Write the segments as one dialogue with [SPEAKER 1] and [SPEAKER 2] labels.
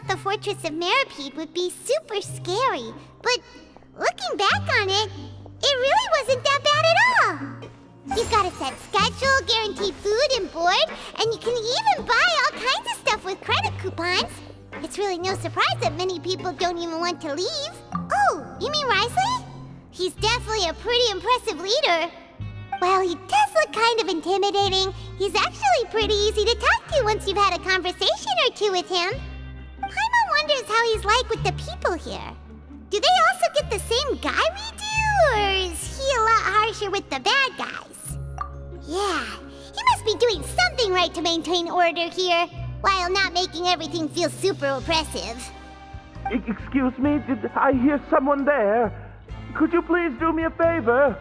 [SPEAKER 1] thought the Fortress of Meropide would be super scary, but looking back on it, it really wasn't that bad at all. You've got a set schedule, guaranteed food and board, and you can even buy all kinds of stuff with credit coupons. It's really no surprise that many people don't even want to leave. Oh, you mean Wriothsley? He's definitely a pretty impressive leader. While he does look kind of intimidating, he's actually pretty easy to talk to once you've had a conversation or two with him. Paimon wonders how he's like with the people here. Do they also get the same guy we do, or is he a lot harsher with the bad guys? Yeah, he must be doing something right to maintain order here, while not making everything feel super oppressive.
[SPEAKER 2] Excuse me, did I hear someone there? Could you please do me a favor?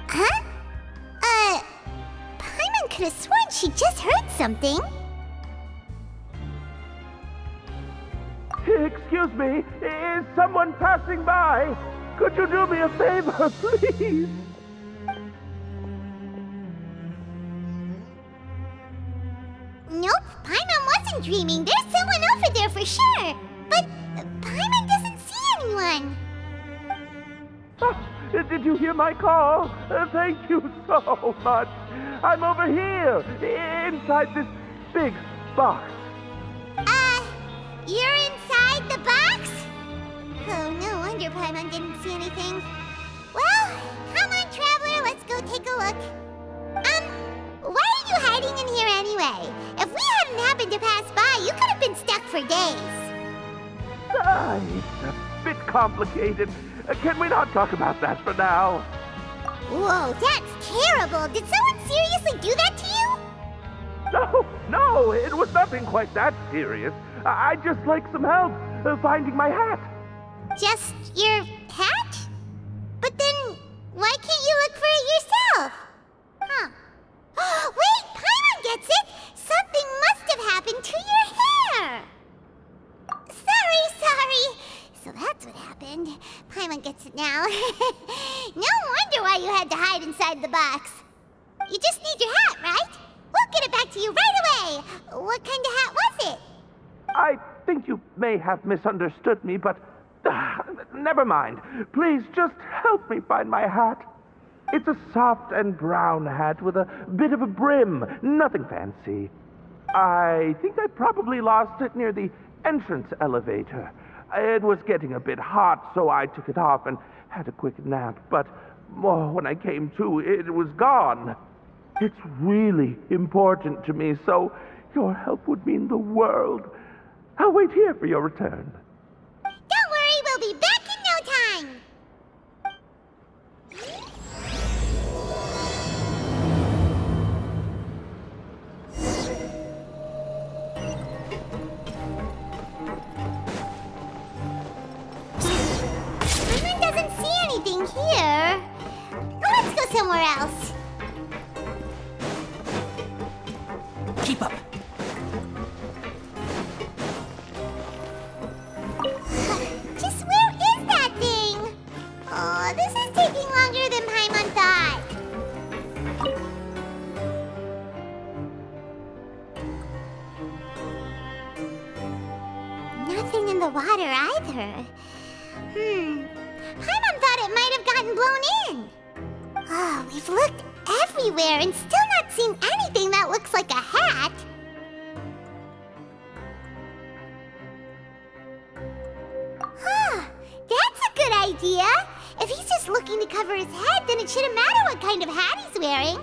[SPEAKER 1] Huh? Paimon could have sworn she just heard something.
[SPEAKER 2] Excuse me, is someone passing by? Could you do me a favor, please?
[SPEAKER 1] Nope, Paimon wasn't dreaming. There's someone over there for sure. But Paimon doesn't see anyone.
[SPEAKER 2] Did you hear my call? Thank you so much. I'm over here, inside this big box.
[SPEAKER 1] You're inside the box? Oh, no wonder Paimon didn't see anything. Well, come on, Traveler, let's go take a look. Why are you hiding in here anyway? If we hadn't happened to pass by, you could have been stuck for days.
[SPEAKER 2] It's a bit complicated. Can we not talk about that for now?
[SPEAKER 1] Whoa, that's terrible. Did someone seriously do that to you?
[SPEAKER 2] No, it was nothing quite that serious. I'd just like some help finding my hat.
[SPEAKER 1] Just your hat? But then, why can't you look for it yourself? Huh. Wait, Paimon gets it! Something must have happened to your hair! Sorry. So that's what happened. Paimon gets it now. No wonder why you had to hide inside the box. You just need your hat, right? We'll get it back to you right away. What kind of hat was it?
[SPEAKER 2] I think you may have misunderstood me, but never mind. Please just help me find my hat. It's a soft and brown hat with a bit of a brim, nothing fancy. I think I probably lost it near the entrance elevator. It was getting a bit hot, so I took it off and had a quick nap, but when I came to, it was gone. It's really important to me, so your help would mean the world. I'll wait here for your return.
[SPEAKER 1] Don't worry, we'll be back in no time. Paimon doesn't see anything here. Let's go somewhere else.
[SPEAKER 3] Keep up.
[SPEAKER 1] Just where is that thing? Oh, this is taking longer than Paimon thought. Nothing in the water either. Paimon thought it might have gotten blown in. Oh, we've looked everywhere and still not seen anything that looks like a hat. That's a good idea. If he's just looking to cover his head, then it shouldn't matter what kind of hat he's wearing.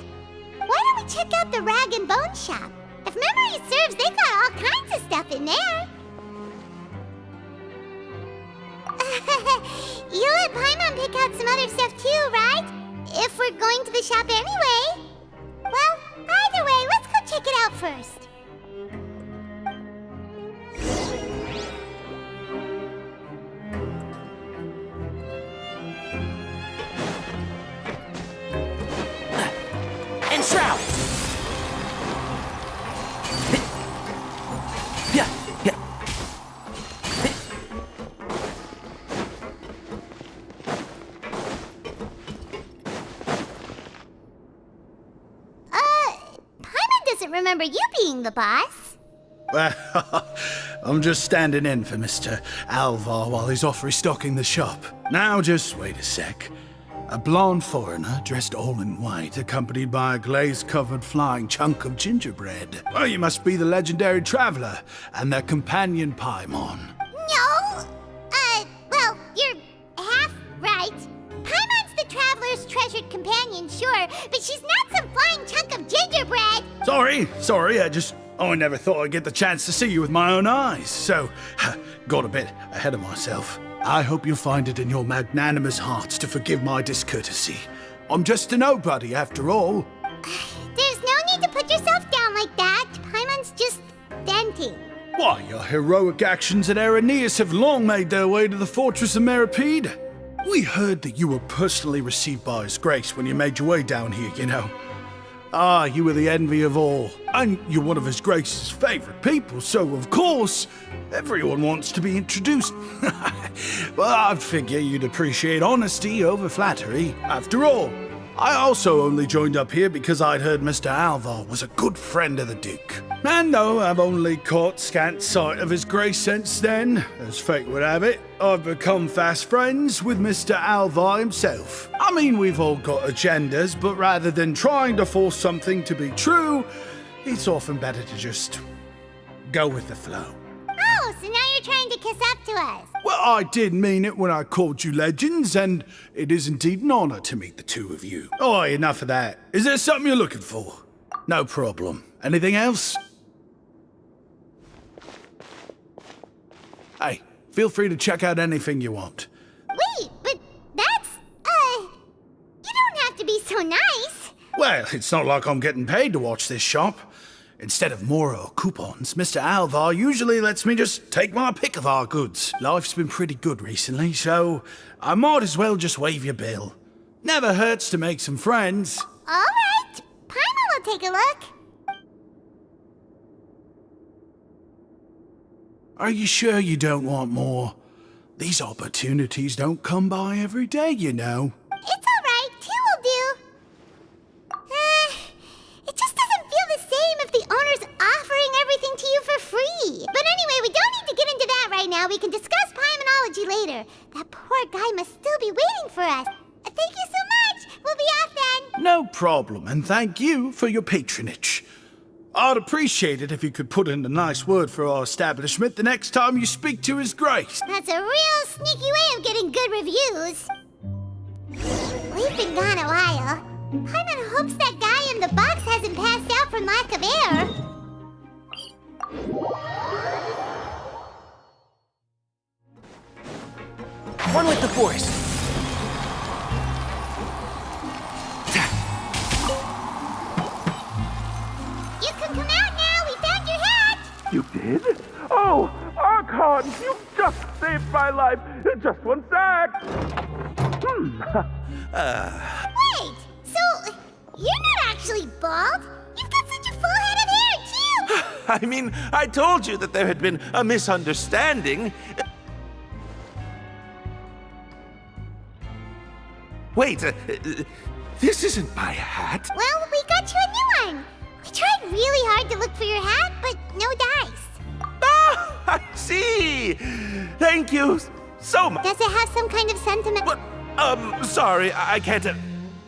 [SPEAKER 1] Why don't we check out the rag and bone shop? If memory serves, they got all kinds of stuff in there. You let Paimon pick out some other stuff too, right? If we're going to the shop anyway. Well, either way, let's go check it out first.
[SPEAKER 3] And shroud! Yeah.
[SPEAKER 1] Paimon doesn't remember you being the boss.
[SPEAKER 4] I'm just standing in for Mr. Alvar while he's off restocking the shop. Now, just wait a sec. A blonde foreigner, dressed all in white, accompanied by a glaze-covered flying chunk of gingerbread. Oh, you must be the legendary traveler and their companion Paimon.
[SPEAKER 1] No! Well, you're half right. Paimon's the traveler's treasured companion, sure, but she's not some flying chunk of gingerbread!
[SPEAKER 4] Sorry, I never thought I'd get the chance to see you with my own eyes, so got a bit ahead of myself. I hope you'll find it in your magnanimous hearts to forgive my discourtesy. I'm just a nobody, after all.
[SPEAKER 1] There's no need to put yourself down like that. Paimon's just venting.
[SPEAKER 4] Why, your heroic actions at Araneus have long made their way to the fortress of Meripede. We heard that you were personally received by His Grace when you made your way down here, you know. Ah, you were the envy of all, and you're one of His Grace's favorite people, so of course, everyone wants to be introduced. Well, I figure you'd appreciate honesty over flattery. After all, I also only joined up here because I'd heard Mr. Alvar was a good friend of the Duke. And though I've only caught scant sight of His Grace since then, as fate would have it, I've become fast friends with Mr. Alvar himself. I mean, we've all got agendas, but rather than trying to force something to be true, it's often better to just go with the flow.
[SPEAKER 1] Oh, so now you're trying to kiss up to us.
[SPEAKER 4] Well, I did mean it when I called you legends, and it is indeed an honor to meet the two of you. Oh, enough of that. Is there something you're looking for? No problem. Anything else? Hey, feel free to check out anything you want.
[SPEAKER 1] Wait, but that's, you don't have to be so nice.
[SPEAKER 4] Well, it's not like I'm getting paid to watch this shop. Instead of more or coupons, Mr. Alvar usually lets me just take my pick of our goods. Life's been pretty good recently, so I might as well just waive your bill. Never hurts to make some friends.
[SPEAKER 1] All right, Paimon will take a look.
[SPEAKER 4] Are you sure you don't want more? These opportunities don't come by every day, you know.
[SPEAKER 1] It's all right, two will do. It just doesn't feel the same if the owner's offering everything to you for free. But anyway, we don't need to get into that right now. We can discuss Paimonology later. That poor guy must still be waiting for us. Thank you so much. We'll be off then.
[SPEAKER 4] No problem, and thank you for your patronage. I'd appreciate it if you could put in a nice word for our establishment the next time you speak to His Grace.
[SPEAKER 1] That's a real sneaky way of getting good reviews. We've been gone a while. Paimon hopes that guy in the box hasn't passed out from lack of air.
[SPEAKER 3] One with the force.
[SPEAKER 1] You can come out now. We found your hat.
[SPEAKER 2] You did? Oh, Archon, you just saved my life. Just one sec.
[SPEAKER 1] Wait, so you're not actually bald? You've got such a full head of hair, too.
[SPEAKER 5] I mean, I told you that there had been a misunderstanding. Wait, this isn't my hat.
[SPEAKER 1] Well, we got you a new one. We tried really hard to look for your hat, but no dice.
[SPEAKER 5] Ah, I see. Thank you so much.
[SPEAKER 1] Does it have some kind of sentiment?
[SPEAKER 5] But, sorry, I can't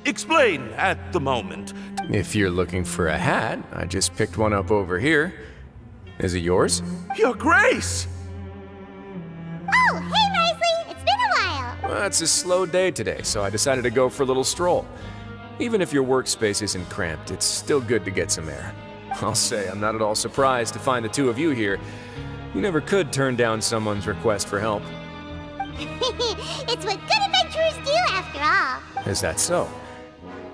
[SPEAKER 5] explain at the moment.
[SPEAKER 6] If you're looking for a hat, I just picked one up over here. Is it yours?
[SPEAKER 5] Your Grace!
[SPEAKER 1] Oh, hey, Wriothsley. It's been a while.
[SPEAKER 6] Well, it's a slow day today, so I decided to go for a little stroll. Even if your workspace isn't cramped, it's still good to get some air. I'll say I'm not at all surprised to find the two of you here. You never could turn down someone's request for help.
[SPEAKER 1] It's what good adventurers do, after all.
[SPEAKER 6] Is that so?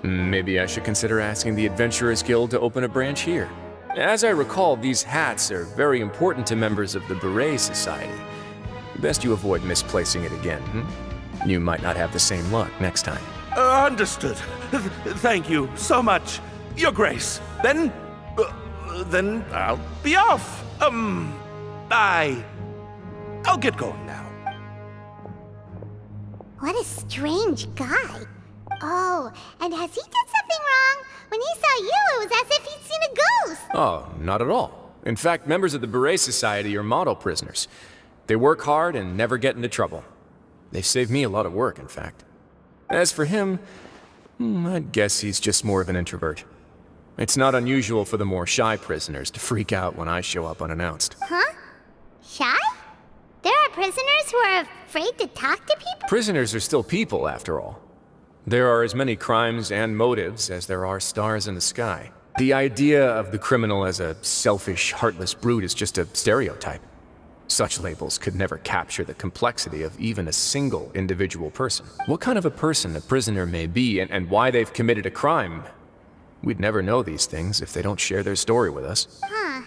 [SPEAKER 6] Maybe I should consider asking the Adventurers Guild to open a branch here. As I recall, these hats are very important to members of the Beret Society. Best you avoid misplacing it again. You might not have the same luck next time.
[SPEAKER 5] Understood. Thank you so much, Your Grace. Then I'll be off. I'll get going now.
[SPEAKER 1] What a strange guy. Oh, and has he done something wrong? When he saw you, it was as if he'd seen a ghost.
[SPEAKER 6] Oh, not at all. In fact, members of the Beret Society are model prisoners. They work hard and never get into trouble. They've saved me a lot of work, in fact. As for him, I'd guess he's just more of an introvert. It's not unusual for the more shy prisoners to freak out when I show up unannounced.
[SPEAKER 1] Huh? Shy? There are prisoners who are afraid to talk to people?
[SPEAKER 6] Prisoners are still people, after all. There are as many crimes and motives as there are stars in the sky. The idea of the criminal as a selfish, heartless brute is just a stereotype. Such labels could never capture the complexity of even a single individual person. What kind of a person a prisoner may be and why they've committed a crime, we'd never know these things if they don't share their story with us.
[SPEAKER 1] Huh.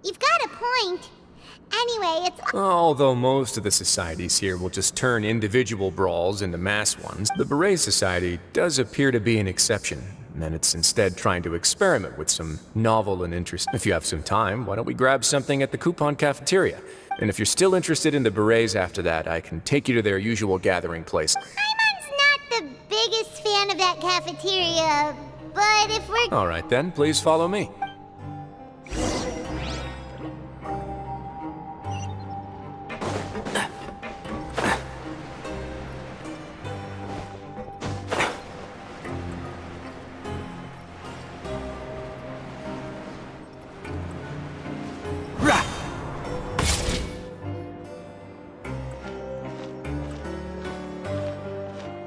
[SPEAKER 1] You've got a point. Anyway, it's...
[SPEAKER 6] Although most of the societies here will just turn individual brawls into mass ones, the Beret Society does appear to be an exception, and it's instead trying to experiment with some novel and interesting. If you have some time, why don't we grab something at the Coupon Cafeteria? And if you're still interested in the Berets after that, I can take you to their usual gathering place.
[SPEAKER 1] Paimon's not the biggest fan of that cafeteria, but if we're...
[SPEAKER 6] All right then, please follow me.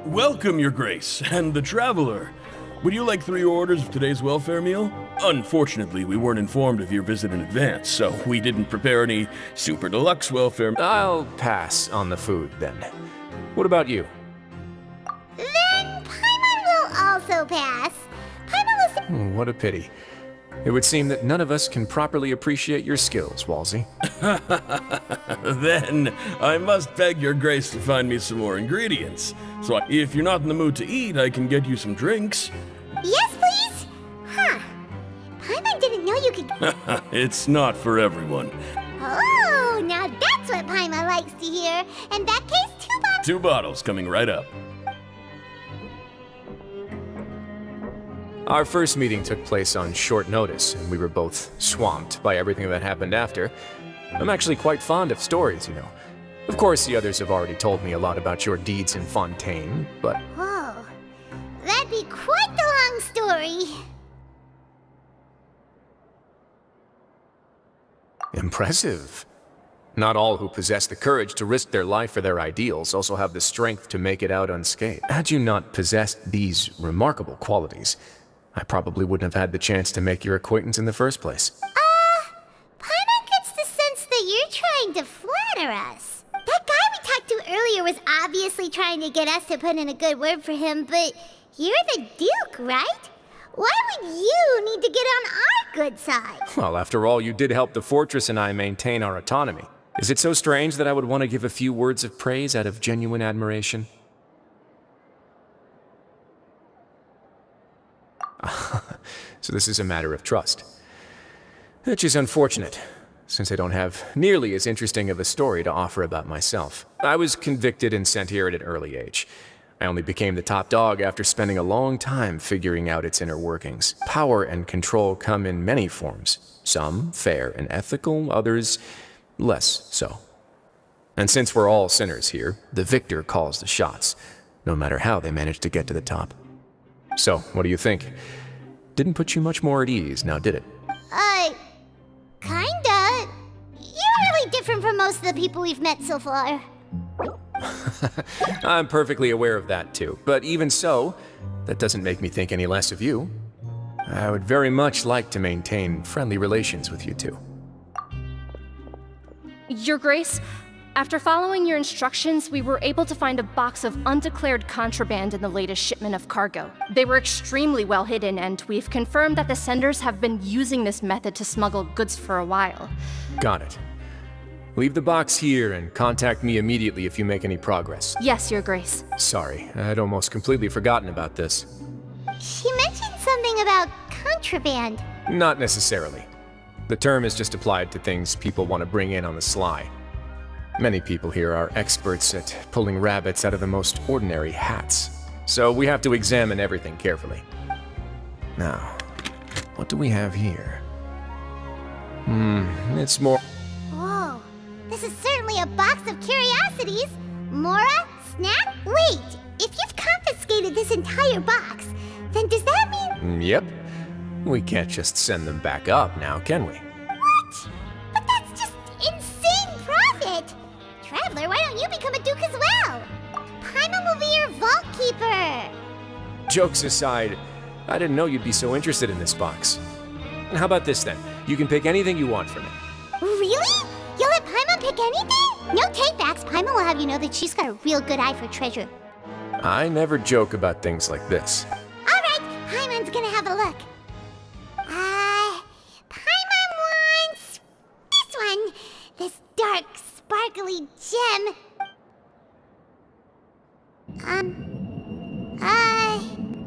[SPEAKER 7] Welcome, Your Grace, and the Traveler. Would you like 3 orders of today's welfare meal? Unfortunately, we weren't informed of your visit in advance, so we didn't prepare any super deluxe welfare.
[SPEAKER 6] I'll pass on the food, then. What about you?
[SPEAKER 1] Then Paimon will also pass. Paimon was...
[SPEAKER 6] What a pity. It would seem that none of us can properly appreciate your skills, Wriothsley.
[SPEAKER 7] Then I must beg Your Grace to find me some more ingredients. So if you're not in the mood to eat, I can get you some drinks.
[SPEAKER 1] Yes, please? Huh. Paimon didn't know you could...
[SPEAKER 7] It's not for everyone.
[SPEAKER 1] Oh, now that's what Paimon likes to hear. In that case, 2 bottles...
[SPEAKER 7] 2 bottles coming right up.
[SPEAKER 6] Our first meeting took place on short notice, and we were both swamped by everything that happened after. I'm actually quite fond of stories, you know. Of course, the others have already told me a lot about your deeds in Fontaine, but...
[SPEAKER 1] Whoa. That'd be quite the long story.
[SPEAKER 6] Impressive. Not all who possess the courage to risk their life for their ideals also have the strength to make it out unscathed. Had you not possessed these remarkable qualities, I probably wouldn't have had the chance to make your acquaintance in the first place.
[SPEAKER 1] Paimon gets the sense that you're trying to flatter us. That guy we talked to earlier was obviously trying to get us to put in a good word for him, but you're the Duke, right? Why would you need to get on our good side?
[SPEAKER 6] Well, after all, you did help the fortress and I maintain our autonomy. Is it so strange that I would want to give a few words of praise out of genuine admiration? So this is a matter of trust. Which is unfortunate, since I don't have nearly as interesting of a story to offer about myself. I was convicted and sent here at an early age. I only became the top dog after spending a long time figuring out its inner workings. Power and control come in many forms. Some fair and ethical, others less so. And since we're all sinners here, the victor calls the shots, no matter how they manage to get to the top. So, what do you think? Didn't put you much more at ease, now did it?
[SPEAKER 1] Kinda. You're really different from most of the people we've met so far.
[SPEAKER 6] I'm perfectly aware of that too, but even so, that doesn't make me think any less of you. I would very much like to maintain friendly relations with you two.
[SPEAKER 8] Your Grace, after following your instructions, we were able to find a box of undeclared contraband in the latest shipment of cargo. They were extremely well hidden, and we've confirmed that the senders have been using this method to smuggle goods for a while.
[SPEAKER 6] Got it. Leave the box here and contact me immediately if you make any progress.
[SPEAKER 8] Yes, Your Grace.
[SPEAKER 6] Sorry, I'd almost completely forgotten about this.
[SPEAKER 1] She mentioned something about contraband.
[SPEAKER 6] Not necessarily. The term is just applied to things people want to bring in on the sly. Many people here are experts at pulling rabbits out of the most ordinary hats, so we have to examine everything carefully. Now, what do we have here? It's more.
[SPEAKER 1] Whoa, this is certainly a box of curiosities. Mora, snack? Wait, if you've confiscated this entire box, then does that mean...
[SPEAKER 6] Yep. We can't just send them back up now, can we?
[SPEAKER 1] What? But that's just insane profit! Traveler, why don't you become a duke as well? Paimon will be your vault keeper!
[SPEAKER 6] Jokes aside, I didn't know you'd be so interested in this box. How about this then? You can pick anything you want from it.
[SPEAKER 1] Really? You'll let Paimon pick anything? No takebacks. Paimon will have you know that she's got a real good eye for treasure.
[SPEAKER 6] I never joke about things like this.
[SPEAKER 1] Alright, Paimon's gonna have a look. Paimon wants... this one. This dark, sparkly gem.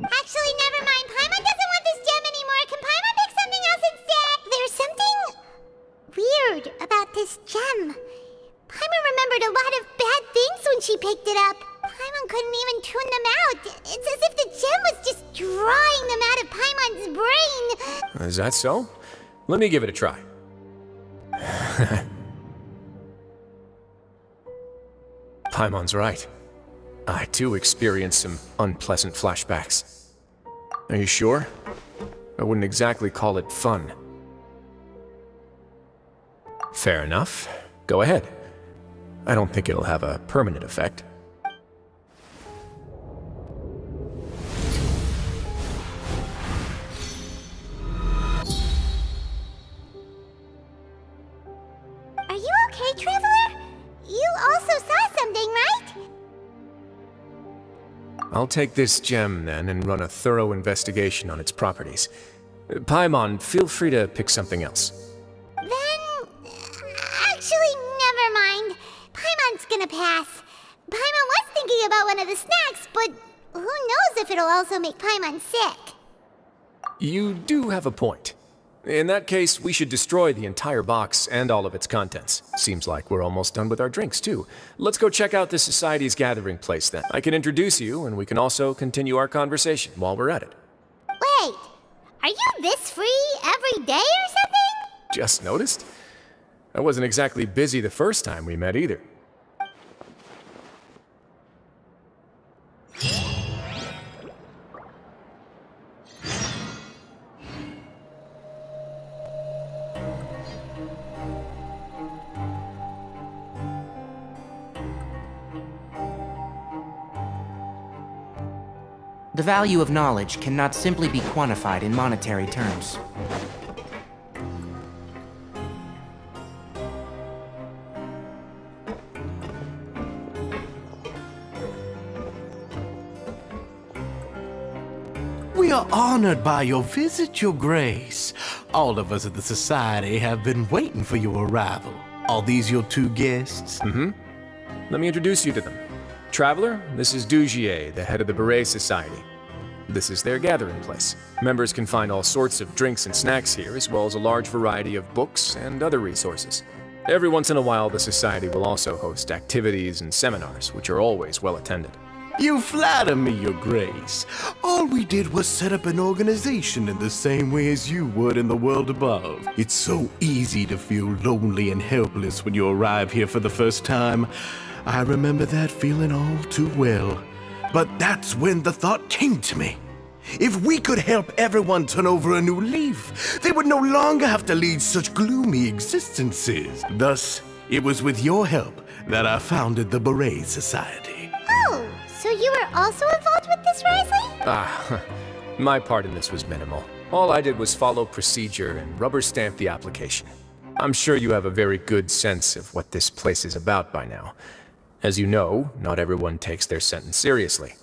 [SPEAKER 1] Actually, never mind. Paimon doesn't want this gem anymore. Can Paimon pick something else instead? There's something weird about this gem. Paimon remembered a lot of bad things when she picked it up. Paimon couldn't even tune them out. It's as if the gem was just drawing them out of Paimon's brain.
[SPEAKER 6] Is that so? Let me give it a try. Paimon's right. I too experienced some unpleasant flashbacks. Are you sure? I wouldn't exactly call it fun. Fair enough. Go ahead. I don't think it'll have a permanent effect.
[SPEAKER 1] Are you okay, Traveler? You also saw something, right?
[SPEAKER 6] I'll take this gem then and run a thorough investigation on its properties. Paimon, feel free to pick something else.
[SPEAKER 1] Then... actually, never mind. Paimon's gonna pass. Paimon was thinking about one of the snacks, but who knows if it'll also make Paimon sick.
[SPEAKER 6] You do have a point. In that case, we should destroy the entire box and all of its contents. Seems like we're almost done with our drinks, too. Let's go check out the Society's gathering place, then. I can introduce you, and we can also continue our conversation while we're at it.
[SPEAKER 1] Wait, are you this free every day or something?
[SPEAKER 6] Just noticed? I wasn't exactly busy the first time we met, either.
[SPEAKER 3] The value of knowledge cannot simply be quantified in monetary terms.
[SPEAKER 9] We are honored by your visit, Your Grace. All of us at the Society have been waiting for your arrival. Are these your two guests?
[SPEAKER 6] Let me introduce you to them. Traveler, this is Dugier, the head of the Beret Society. This is their gathering place. Members can find all sorts of drinks and snacks here, as well as a large variety of books and other resources. Every once in a while, the Society will also host activities and seminars, which are always well attended.
[SPEAKER 9] You flatter me, Your Grace. All we did was set up an organization in the same way as you would in the world above. It's so easy to feel lonely and helpless when you arrive here for the first time. I remember that feeling all too well. But that's when the thought came to me. If we could help everyone turn over a new leaf, they would no longer have to lead such gloomy existences. Thus, it was with your help that I founded the Beret Society.
[SPEAKER 1] Oh, so you were also involved with this, Wriothsley?
[SPEAKER 6] My part in this was minimal. All I did was follow procedure and rubber stamp the application. I'm sure you have a very good sense of what this place is about by now. As you know, not everyone takes their sentence seriously.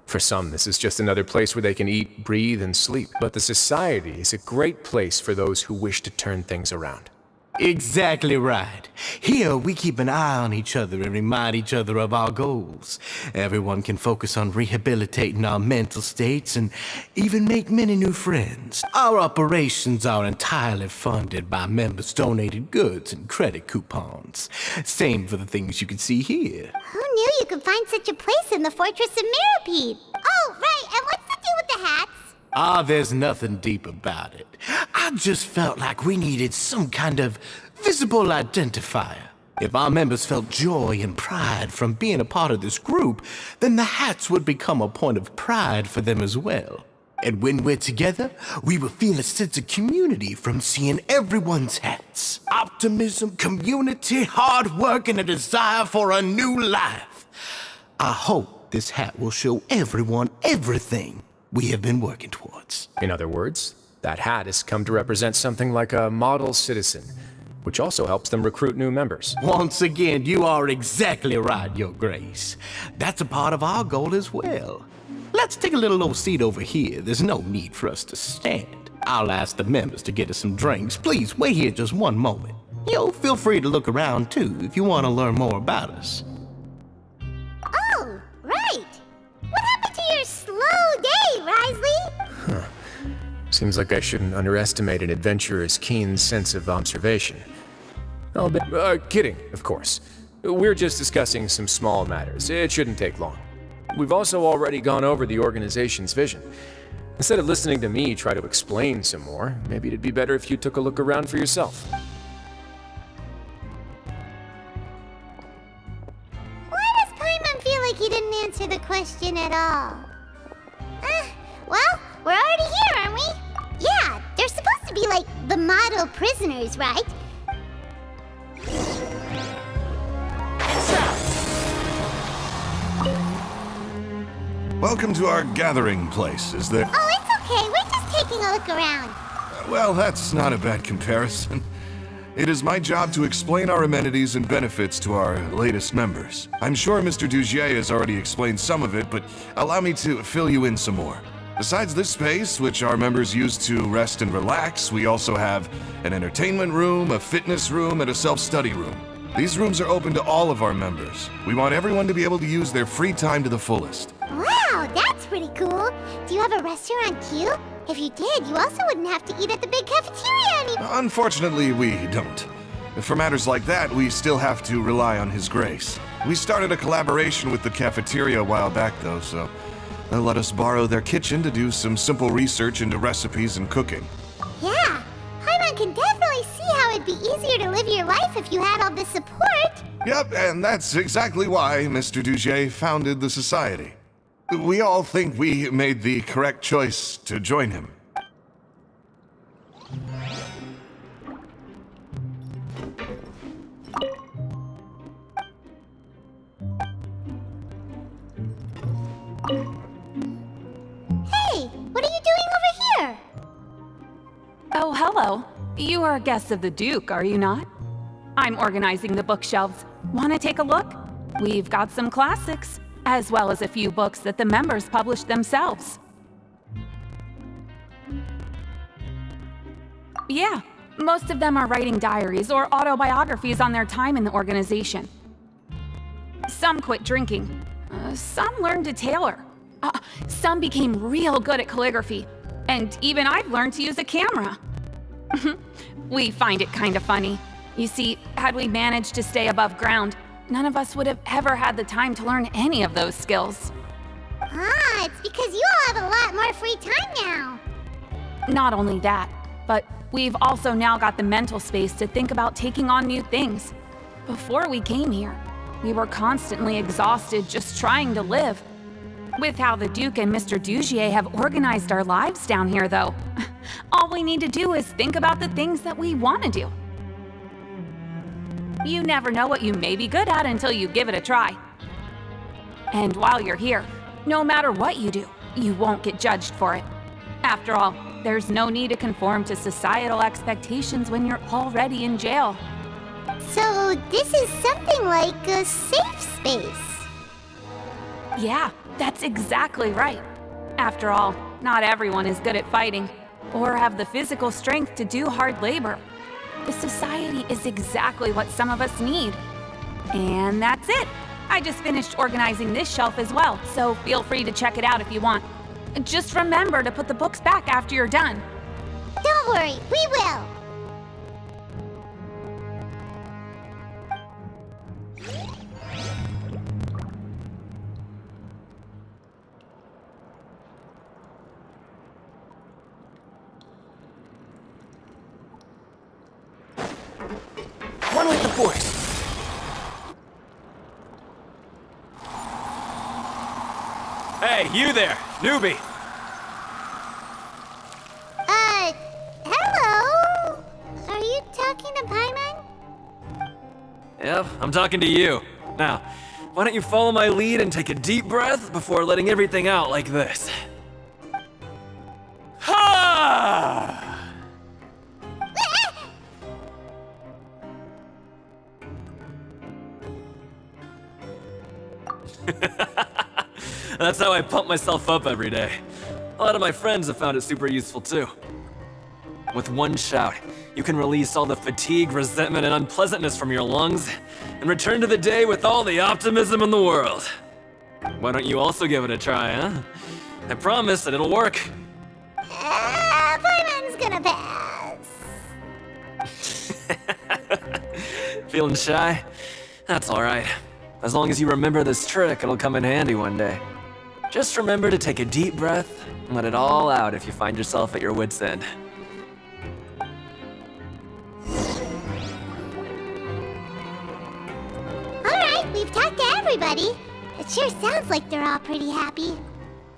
[SPEAKER 6] For some, this is just another place where they can eat, breathe, and sleep. But the Society is a great place for those who wish to turn things around.
[SPEAKER 9] Exactly right. Here, we keep an eye on each other and remind each other of our goals. Everyone can focus on rehabilitating our mental states and even make many new friends. Our operations are entirely funded by members' donated goods and credit coupons. Same for the things you can see here.
[SPEAKER 1] Who knew you could find such a place in the Fortress of Mirapede? Oh, right, and what's the deal with the hats?
[SPEAKER 9] There's nothing deep about it. I I just felt like we needed some kind of visible identifier. If our members felt joy and pride from being a part of this group, then the hats would become a point of pride for them as well. And when we're together, we will feel a sense of community from seeing everyone's hats. Optimism, community, hard work, and a desire for a new life. I hope this hat will show everyone everything we have been working towards.
[SPEAKER 6] In other words, that hat has come to represent something like a model citizen, which also helps them recruit new members.
[SPEAKER 9] Once again, you are exactly right, Your Grace. That's a part of our goal as well. Let's take a little old seat over here. There's no need for us to stand. I'll ask the members to get us some drinks. Please wait here just one moment. Feel free to look around too if you want to learn more about us.
[SPEAKER 1] Oh, right. What happened to your slow day, Wriothsley?
[SPEAKER 6] Seems like I shouldn't underestimate an adventurer's keen sense of observation. Oh, kidding, of course. We're just discussing some small matters. It shouldn't take long. We've also already gone over the organization's vision. Instead of listening to me try to explain some more, maybe it'd be better if you took a look around for yourself.
[SPEAKER 1] Why does Paimon feel like he didn't answer the question at all? Well, we're already here, aren't we? Yeah, they're supposed to be like the model prisoners, right?
[SPEAKER 5] Welcome to our gathering place, is there?
[SPEAKER 1] Oh, it's okay. We're just taking a look around.
[SPEAKER 5] Well, that's not a bad comparison. It is my job to explain our amenities and benefits to our latest members. I'm sure Mr. Dugier has already explained some of it, but allow me to fill you in some more. Besides this space, which our members use to rest and relax, we also have an entertainment room, a fitness room, and a self-study room. These rooms are open to all of our members. We want everyone to be able to use their free time to the fullest.
[SPEAKER 1] Wow, that's pretty cool. Do you have a restaurant too? If you did, you also wouldn't have to eat at the big cafeteria anymore.
[SPEAKER 5] Unfortunately, we don't. For matters like that, we still have to rely on His Grace. We started a collaboration with the cafeteria a while back, though, so they'll let us borrow their kitchen to do some simple research into recipes and cooking.
[SPEAKER 1] Yeah, Paimon can definitely see how it'd be easier to live your life if you had all this support.
[SPEAKER 5] Yep, and that's exactly why Mr. Dugier founded the society. We all think we made the correct choice to join him.
[SPEAKER 1] Hey, what are you doing over here?
[SPEAKER 10] Oh, hello. You are guests of the Duke, are you not? I'm organizing the bookshelves. Want to take a look? We've got some classics, as well as a few books that the members publish themselves. Yeah, most of them are writing diaries or autobiographies on their time in the organization. Some quit drinking. Some learned to tailor. Some became real good at calligraphy. And even I've learned to use a camera. We find it kind of funny. You see, had we managed to stay above ground, none of us would have ever had the time to learn any of those skills.
[SPEAKER 1] Ah, it's because you all have a lot more free time now.
[SPEAKER 10] Not only that, but we've also now got the mental space to think about taking on new things. Before we came here, we were constantly exhausted just trying to live. With how the Duke and Mr. Dugier have organized our lives down here, though, all we need to do is think about the things that we want to do. You never know what you may be good at until you give it a try. And while you're here, no matter what you do, you won't get judged for it. After all, there's no need to conform to societal expectations when you're already in jail.
[SPEAKER 1] So this is something like a safe space.
[SPEAKER 10] Yeah, that's exactly right. After all, not everyone is good at fighting, or have the physical strength to do hard labor. The society is exactly what some of us need. And that's it. I just finished organizing this shelf as well, so feel free to check it out if you want. Just remember to put the books back after you're done.
[SPEAKER 1] Don't worry, we will.
[SPEAKER 6] boys! Hey, you there, newbie!
[SPEAKER 1] Hello? Are you talking to Paimon?
[SPEAKER 11] Yep, I'm talking to you. Now, why don't you follow my lead and take a deep breath before letting everything out like this? Ha! That's how I pump myself up every day. A lot of my friends have found it super useful too. With one shout, you can release all the fatigue, resentment, and unpleasantness from your lungs and return to the day with all the optimism in the world. Why don't you also give it a try, huh? I promise that it'll work.
[SPEAKER 1] Paimon's gonna pass.
[SPEAKER 11] Feeling shy? That's alright. As long as you remember this trick, it'll come in handy one day. Just remember to take a deep breath and let it all out if you find yourself at your wit's end.
[SPEAKER 1] Alright, we've talked to everybody. It sure sounds like they're all pretty happy.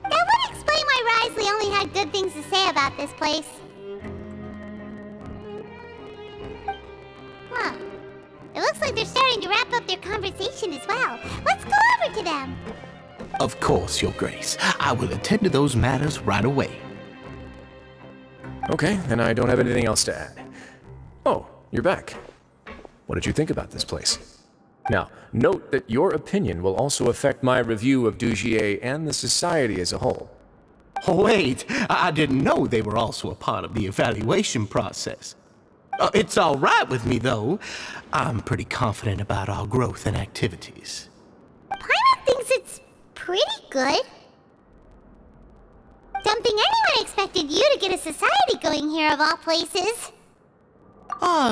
[SPEAKER 1] That would explain why Wriothsley only had good things to say about this place. Huh. It looks like they're starting to wrap up their conversation as well. Let's go over to them.
[SPEAKER 9] Of course, Your Grace. I will attend to those matters right away.
[SPEAKER 6] Okay, then I don't have anything else to add. Oh, you're back. What did you think about this place? Now, note that your opinion will also affect my review of Dugier and the Society as a whole.
[SPEAKER 9] Wait, I didn't know they were also a part of the evaluation process. It's all right with me, though. I'm pretty confident about our growth and activities.
[SPEAKER 1] Paimon thinks it's pretty good. Don't think anyone expected you to get a society going here of all places.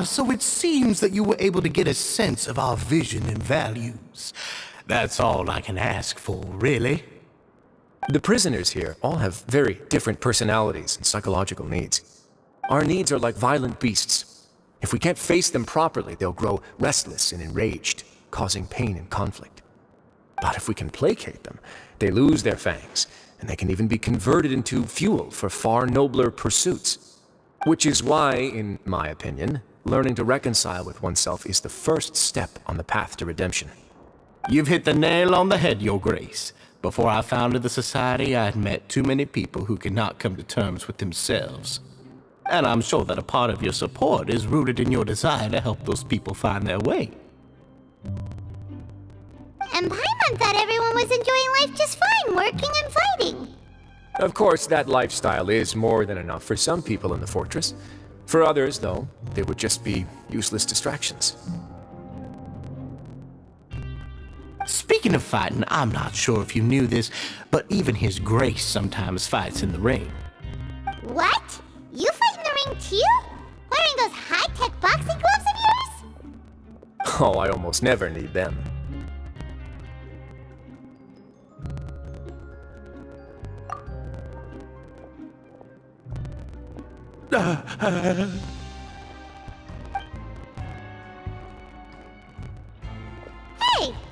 [SPEAKER 9] So it seems that you were able to get a sense of our vision and values. That's all I can ask for, really.
[SPEAKER 6] The prisoners here all have very different personalities and psychological needs. Our needs are like violent beasts. If we can't face them properly, they'll grow restless and enraged, causing pain and conflict. But if we can placate them, they lose their fangs, and they can even be converted into fuel for far nobler pursuits. Which is why, in my opinion, learning to reconcile with oneself is the first step on the path to redemption.
[SPEAKER 9] You've hit the nail on the head, Your Grace. Before I founded the Society, I had met too many people who could not come to terms with themselves. And I'm sure that a part of your support is rooted in your desire to help those people find their way.
[SPEAKER 1] And Paimon thought everyone was enjoying life just fine, working and fighting.
[SPEAKER 6] Of course, that lifestyle is more than enough for some people in the fortress. For others, though, they would just be useless distractions.
[SPEAKER 9] Speaking of fighting, I'm not sure if you knew this, but even His Grace sometimes fights in the ring.
[SPEAKER 1] What? You fight in the ring too? Wearing those high-tech boxing gloves of yours?
[SPEAKER 6] Oh, I almost never need them.
[SPEAKER 1] Hey,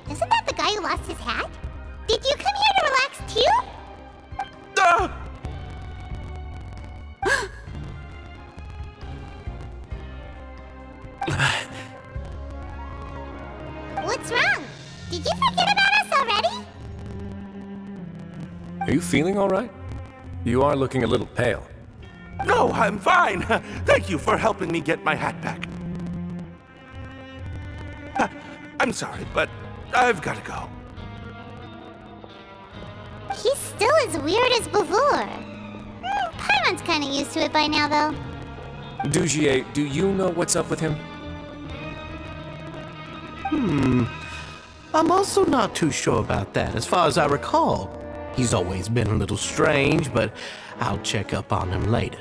[SPEAKER 1] isn't that the guy who lost his hat? Did you come here to relax too? What's wrong? Did you forget about us already?
[SPEAKER 6] Are you feeling all right? You are looking a little pale.
[SPEAKER 2] No, I'm fine. Thank you for helping me get my hat back. I'm sorry, but I've got to go.
[SPEAKER 1] He's still as weird as before. Paimon's kind of used to it by now, though.
[SPEAKER 6] Dugier, do you know what's up with him?
[SPEAKER 9] I'm also not too sure about that. As far as I recall, he's always been a little strange, but I'll check up on him later.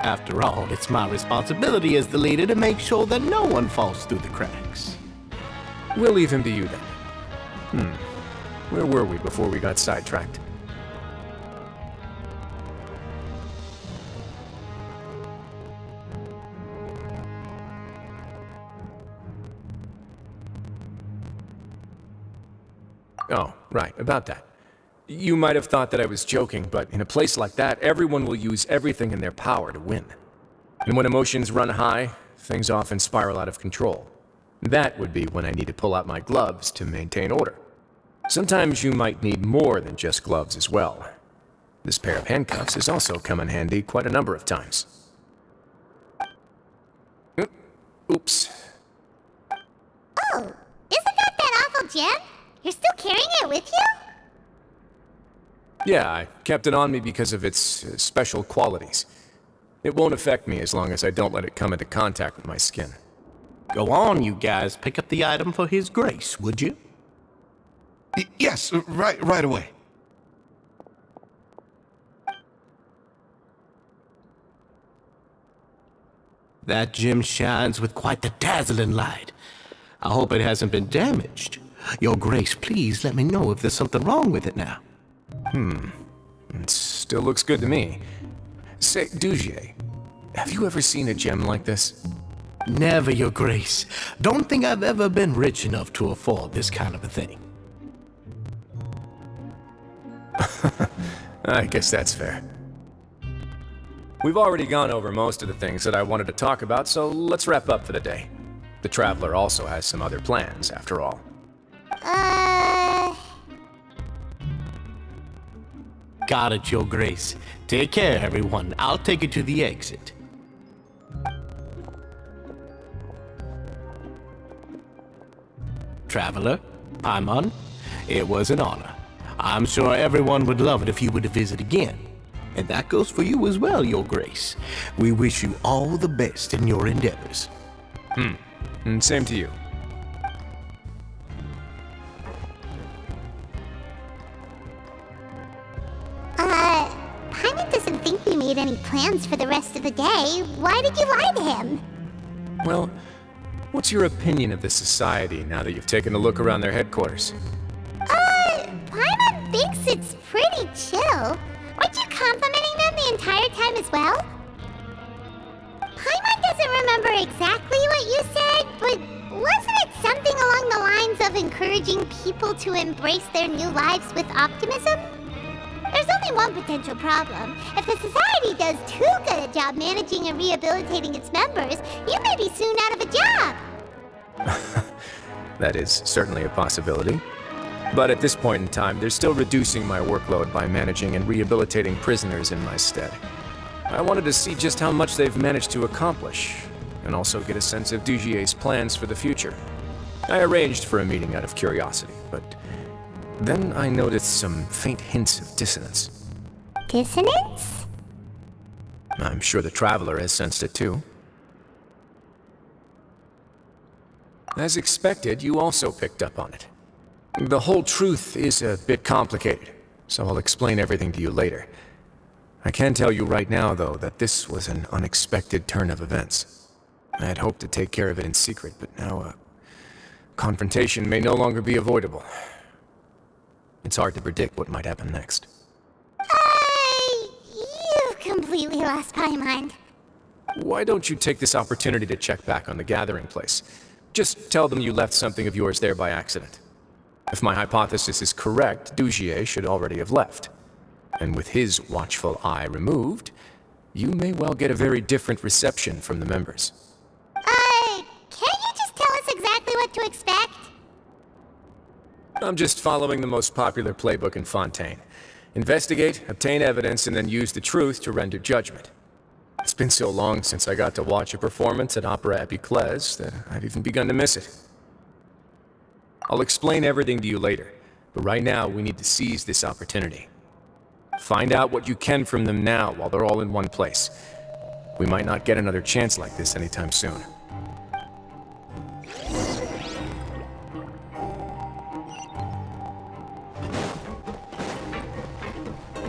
[SPEAKER 9] After all, it's my responsibility as the leader to make sure that no one falls through the cracks.
[SPEAKER 6] We'll leave him to you then. Where were we before we got sidetracked? Oh, right, about that. You might have thought that I was joking, but in a place like that, everyone will use everything in their power to win. And when emotions run high, things often spiral out of control. That would be when I need to pull out my gloves to maintain order. Sometimes you might need more than just gloves as well. This pair of handcuffs has also come in handy quite a number of times. Oops.
[SPEAKER 1] Oh, isn't that awful gem? You're still carrying it with you?
[SPEAKER 6] Yeah, I kept it on me because of its special qualities. It won't affect me as long as I don't let it come into contact with my skin.
[SPEAKER 9] Go on, you guys. Pick up the item for His Grace, would you?
[SPEAKER 5] Yes, right away.
[SPEAKER 9] That gem shines with quite the dazzling light. I hope it hasn't been damaged. Your Grace, please let me know if there's something wrong with it now.
[SPEAKER 6] It still looks good to me. Say, Dugier, have you ever seen a gem like this?
[SPEAKER 9] Never, Your Grace. Don't think I've ever been rich enough to afford this kind of a thing.
[SPEAKER 6] I guess that's fair. We've already gone over most of the things that I wanted to talk about, so let's wrap up for the day. The Traveler also has some other plans, after all.
[SPEAKER 9] Got it, Your Grace. Take care, everyone. I'll take you to the exit. Traveler, Paimon, it was an honor. I'm sure everyone would love it if you were to visit again. And that goes for you as well, Your Grace. We wish you all the best in your endeavors.
[SPEAKER 6] And same to you.
[SPEAKER 1] Paimon doesn't think we made any plans for the rest of the day. Why did you lie to him?
[SPEAKER 6] Well, what's your opinion of this society now that you've taken a look around their headquarters?
[SPEAKER 1] Paimon thinks it's pretty chill. Weren't you complimenting them the entire time as well? Paimon doesn't remember exactly what you said, but wasn't it something along the lines of encouraging people to embrace their new lives with optimism? There's only one potential problem. If the society does too good a job managing and rehabilitating its members, you may be soon out of a job.
[SPEAKER 6] That is certainly a possibility. But at this point in time, they're still reducing my workload by managing and rehabilitating prisoners in my stead. I wanted to see just how much they've managed to accomplish, and also get a sense of Dugier's plans for the future. I arranged for a meeting out of curiosity, but then I noticed some faint hints of dissonance.
[SPEAKER 1] Dissonance?
[SPEAKER 6] I'm sure the Traveler has sensed it too. As expected, you also picked up on it. The whole truth is a bit complicated, so I'll explain everything to you later. I can tell you right now, though, that this was an unexpected turn of events. I had hoped to take care of it in secret, but now a confrontation may no longer be avoidable. It's hard to predict what might happen next.
[SPEAKER 1] You've completely lost my mind.
[SPEAKER 6] Why don't you take this opportunity to check back on the gathering place? Just tell them you left something of yours there by accident. If my hypothesis is correct, Dugier should already have left. And with his watchful eye removed, you may well get a very different reception from the members.
[SPEAKER 1] Can't you just tell us exactly what to expect?
[SPEAKER 6] I'm just following the most popular playbook in Fontaine. Investigate, obtain evidence, and then use the truth to render judgment. It's been so long since I got to watch a performance at Opera Epiclese that I've even begun to miss it. I'll explain everything to you later, but right now we need to seize this opportunity. Find out what you can from them now while they're all in one place. We might not get another chance like this anytime soon.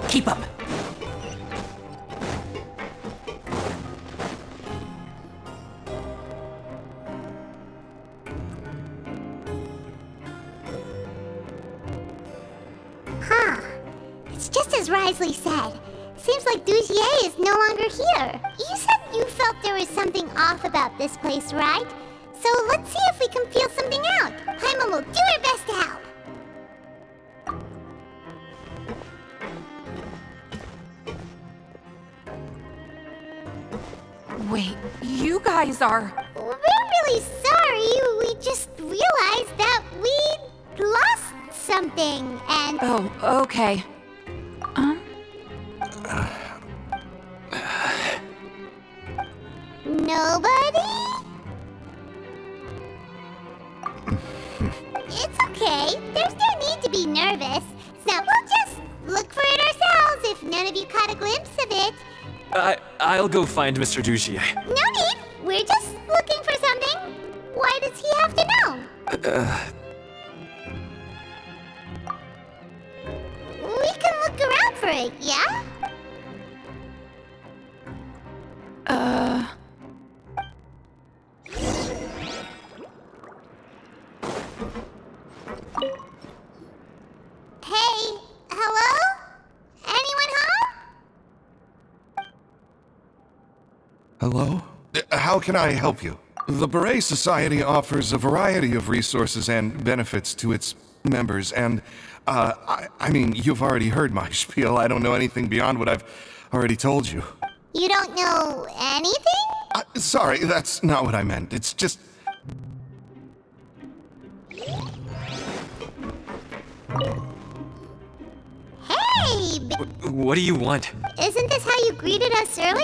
[SPEAKER 9] Keep up.
[SPEAKER 1] It's just as Wriothsley said. Seems like Dugier is no longer here. You said you felt there was something off about this place, right? So let's see if we can feel something out. Paimon will do her best to help.
[SPEAKER 10] Wait, you guys are...
[SPEAKER 1] We're really sorry. We just realized that we lost something, and...
[SPEAKER 10] Oh, okay.
[SPEAKER 1] Nobody? It's okay. There's no need to be nervous. So we'll just look for it ourselves if none of you caught a glimpse of it.
[SPEAKER 11] I'll go find Mr. Dugier.
[SPEAKER 1] No need. We're just looking for something. Why does he have to know? We can look around for it, yeah? Hey, hello? Anyone home?
[SPEAKER 5] Hello? How can I help you? The Beret Society offers a variety of resources and benefits to its members, and, I mean, you've already heard my spiel. I don't know anything beyond what I've already told you.
[SPEAKER 1] You don't know anything?
[SPEAKER 5] Sorry, that's not what I meant. It's just...
[SPEAKER 1] Hey!
[SPEAKER 11] What do you want?
[SPEAKER 1] Isn't this how you greeted us earlier?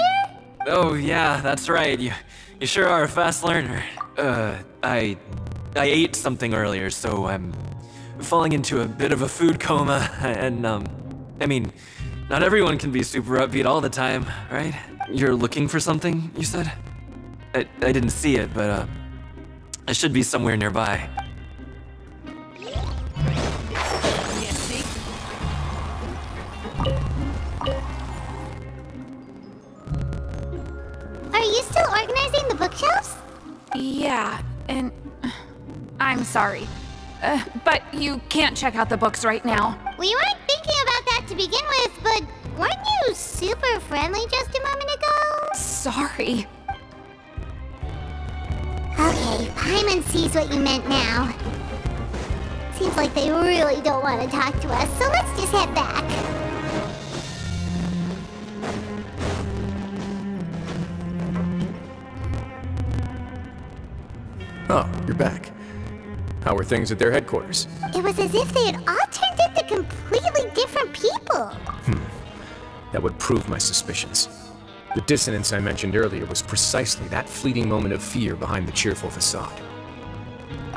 [SPEAKER 11] Oh, yeah, that's right. You sure are a fast learner. I ate something earlier, so I'm falling into a bit of a food coma, and, I mean, not everyone can be super upbeat all the time, right? You're looking for something, you said? I didn't see it, but, it should be somewhere nearby.
[SPEAKER 1] Are you still organizing the bookshelves?
[SPEAKER 10] Yeah, and... I'm sorry. But you can't check out the books right now.
[SPEAKER 1] We weren't thinking about that to begin with, but weren't you super friendly just a moment ago?
[SPEAKER 10] Sorry.
[SPEAKER 1] Okay, Paimon sees what you meant now. Seems like they really don't want to talk to us, so let's just head back.
[SPEAKER 6] Oh, you're back. How were things at their headquarters?
[SPEAKER 1] It was as if they had all turned into completely different people.
[SPEAKER 6] That would prove my suspicions. The dissonance I mentioned earlier was precisely that fleeting moment of fear behind the cheerful facade.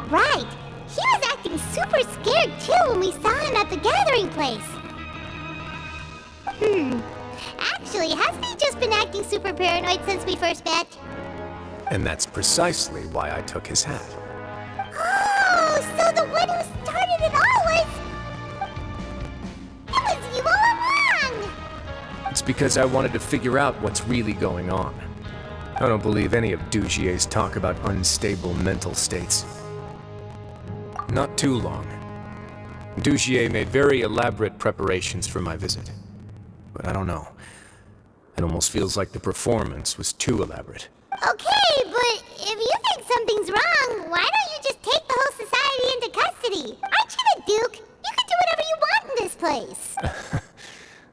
[SPEAKER 1] Right. He was acting super scared too when we saw him at the gathering place. Actually, hasn't he just been acting super paranoid since we first met?
[SPEAKER 6] And that's precisely why I took his hat.
[SPEAKER 1] Oh, so the one who started it all was... It was you all along!
[SPEAKER 6] It's because I wanted to figure out what's really going on. I don't believe any of Dugier's talk about unstable mental states. Not too long. Dugier made very elaborate preparations for my visit. But I don't know. It almost feels like the performance was too elaborate.
[SPEAKER 1] Okay, but if you think something's wrong, why don't you just take the whole society into custody? Aren't you the Duke? You can do whatever you want in this place.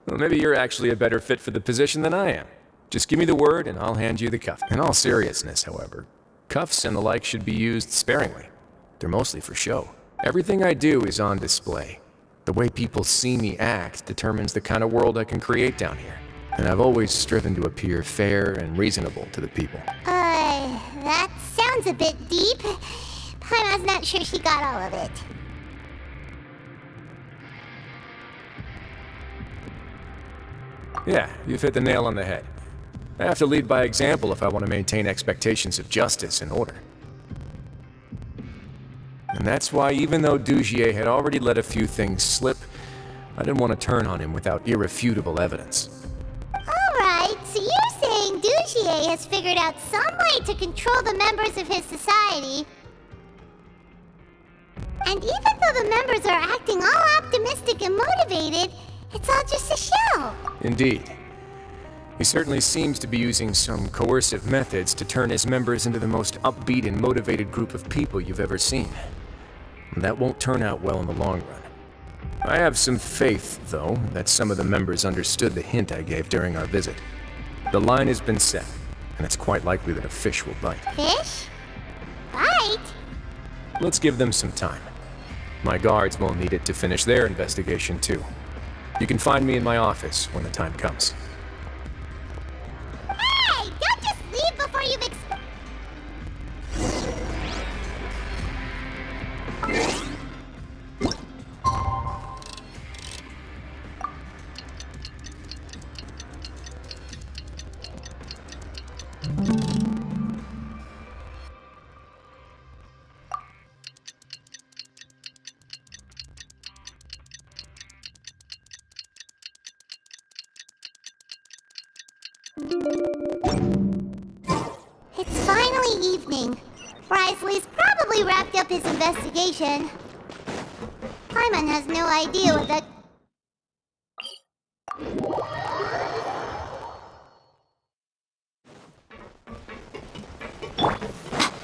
[SPEAKER 6] Well, maybe you're actually a better fit for the position than I am. Just give me the word and I'll hand you the cuff. In all seriousness, however, cuffs and the like should be used sparingly. They're mostly for show. Everything I do is on display. The way people see me act determines the kind of world I can create down here. And I've always striven to appear fair and reasonable to the people.
[SPEAKER 1] That sounds a bit deep. Paimon's not sure she got all of it.
[SPEAKER 6] Yeah, you've hit the nail on the head. I have to lead by example if I want to maintain expectations of justice and order. And that's why, even though Dugier had already let a few things slip, I didn't want to turn on him without irrefutable evidence.
[SPEAKER 1] Alright, so you're saying Dugier has figured out some way to control the members of his society. And even though the members are acting all optimistic and motivated, it's all just a show.
[SPEAKER 6] Indeed. He certainly seems to be using some coercive methods to turn his members into the most upbeat and motivated group of people you've ever seen. And that won't turn out well in the long run. I have some faith, though, that some of the members understood the hint I gave during our visit. The line has been set, and it's quite likely that a fish will bite.
[SPEAKER 1] Fish? Bite?
[SPEAKER 6] Let's give them some time. My guards will need it to finish their investigation, too. You can find me in my office when the time comes.
[SPEAKER 1] Hey! Don't just leave before you've It's finally evening. Wriothsley's probably wrapped up his investigation. Paimon has no idea what that...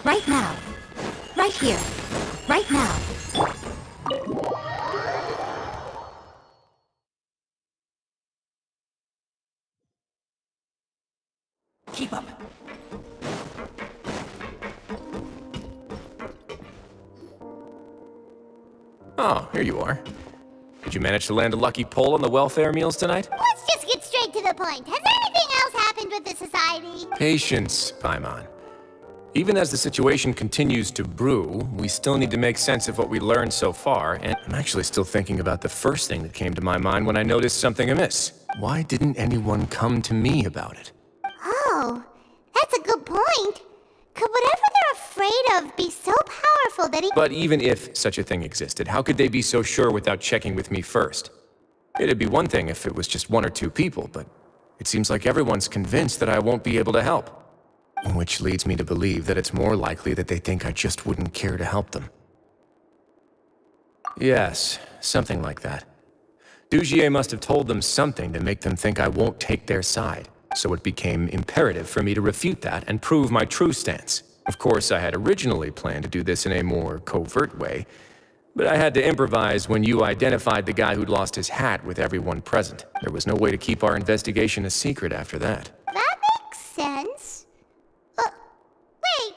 [SPEAKER 12] Right now. Right here. Right now. Keep up.
[SPEAKER 6] Oh, here you are. Did you manage to land a lucky pull on the welfare meals tonight?
[SPEAKER 1] Let's just get straight to the point. Has anything else happened with the society?
[SPEAKER 6] Patience, Paimon. Even as the situation continues to brew, we still need to make sense of what we learned so far, and I'm actually still thinking about the first thing that came to my mind when I noticed something amiss. Why didn't anyone come to me about it?
[SPEAKER 1] Oh, that's a good point. Could whatever they're afraid of be so powerful that he...
[SPEAKER 6] But even if such a thing existed, how could they be so sure without checking with me first? It'd be one thing if it was just one or two people, but it seems like everyone's convinced that I won't be able to help. Which leads me to believe that it's more likely that they think I just wouldn't care to help them. Yes, something like that. Dugier must have told them something to make them think I won't take their side, so it became imperative for me to refute that and prove my true stance. Of course, I had originally planned to do this in a more covert way, but I had to improvise when you identified the guy who'd lost his hat with everyone present. There was no way to keep our investigation a secret after that.
[SPEAKER 1] That makes sense. Wait,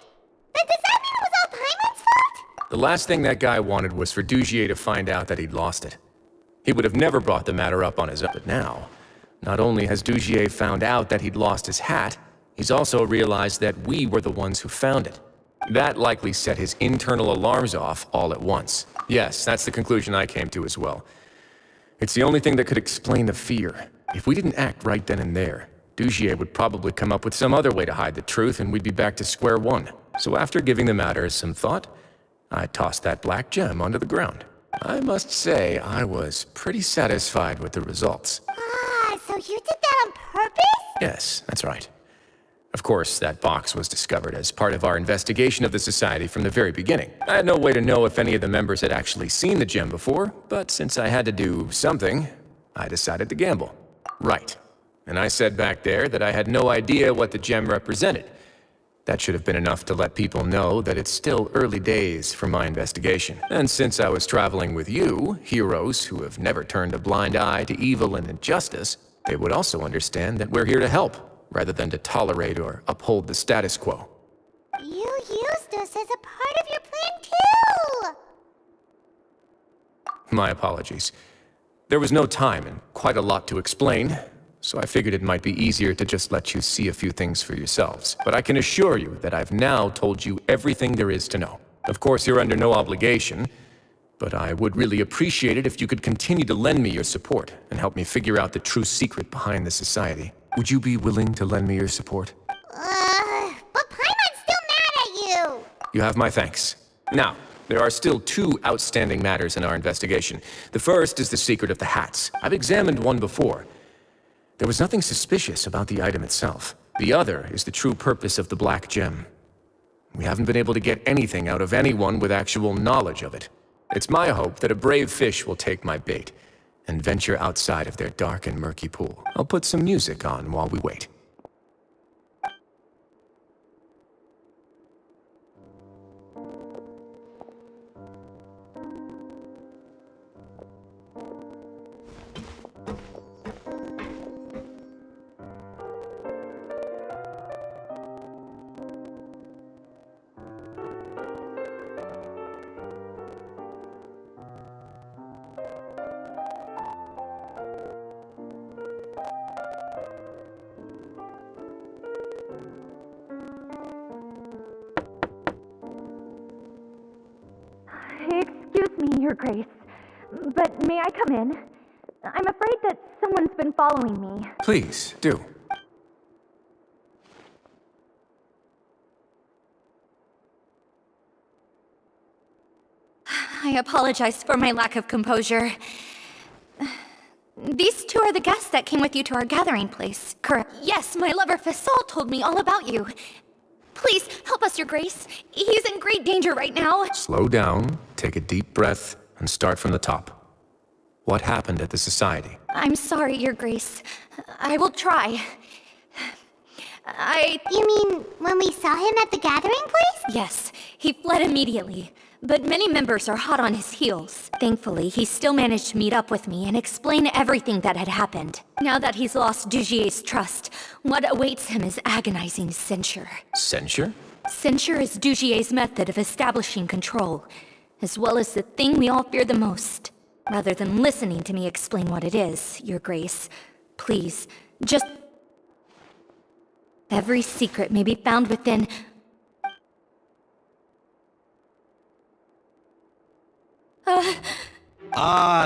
[SPEAKER 1] but does that mean it was all Paimon's fault?
[SPEAKER 6] The last thing that guy wanted was for Dugier to find out that he'd lost it. He would have never brought the matter up on his own, but now, not only has Dugier found out that he'd lost his hat, he's also realized that we were the ones who found it. That likely set his internal alarms off all at once. Yes, that's the conclusion I came to as well. It's the only thing that could explain the fear. If we didn't act right then and there, Dugier would probably come up with some other way to hide the truth and we'd be back to square one. So after giving the matter some thought, I tossed that black gem onto the ground. I must say, I was pretty satisfied with the results.
[SPEAKER 1] Ah, so you did that on purpose?
[SPEAKER 6] Yes, that's right. Of course, that box was discovered as part of our investigation of the society from the very beginning. I had no way to know if any of the members had actually seen the gem before, but since I had to do something, I decided to gamble. Right. And I said back there that I had no idea what the gem represented. That should have been enough to let people know that it's still early days for my investigation. And since I was traveling with you, heroes who have never turned a blind eye to evil and injustice, they would also understand that we're here to help, rather than to tolerate or uphold the status quo.
[SPEAKER 1] You used us as a part of your plan too!
[SPEAKER 6] My apologies. There was no time and quite a lot to explain, so I figured it might be easier to just let you see a few things for yourselves. But I can assure you that I've now told you everything there is to know. Of course, you're under no obligation, but I would really appreciate it if you could continue to lend me your support and help me figure out the true secret behind the society. Would you be willing to lend me your support?
[SPEAKER 1] But Paimon's still mad at you!
[SPEAKER 6] You have my thanks. Now, there are still two outstanding matters in our investigation. The first is the secret of the hats. I've examined one before. There was nothing suspicious about the item itself. The other is the true purpose of the black gem. We haven't been able to get anything out of anyone with actual knowledge of it. It's my hope that a brave fish will take my bait and venture outside of their dark and murky pool. I'll put some music on while we wait.
[SPEAKER 13] Your Grace. But may I come in? I'm afraid that someone's been following me.
[SPEAKER 6] Please, do.
[SPEAKER 12] I apologize for my lack of composure. These two are the guests that came with you to our gathering place, correct? Yes, my lover Faisal told me all about you. Please, help us, Your Grace. He's in great danger right now.
[SPEAKER 6] Slow down, take a deep breath, and start from the top. What happened at the Society?
[SPEAKER 12] I'm sorry, Your Grace. I will try.
[SPEAKER 1] You mean when we saw him at the gathering place?
[SPEAKER 12] Yes, he fled immediately. But many members are hot on his heels. Thankfully, he still managed to meet up with me and explain everything that had happened. Now that he's lost Dugier's trust, what awaits him is agonizing censure.
[SPEAKER 6] Censure?
[SPEAKER 12] Censure is Dugier's method of establishing control, as well as the thing we all fear the most. Rather than listening to me explain what it is, Your Grace, please, just... Every secret may be found within...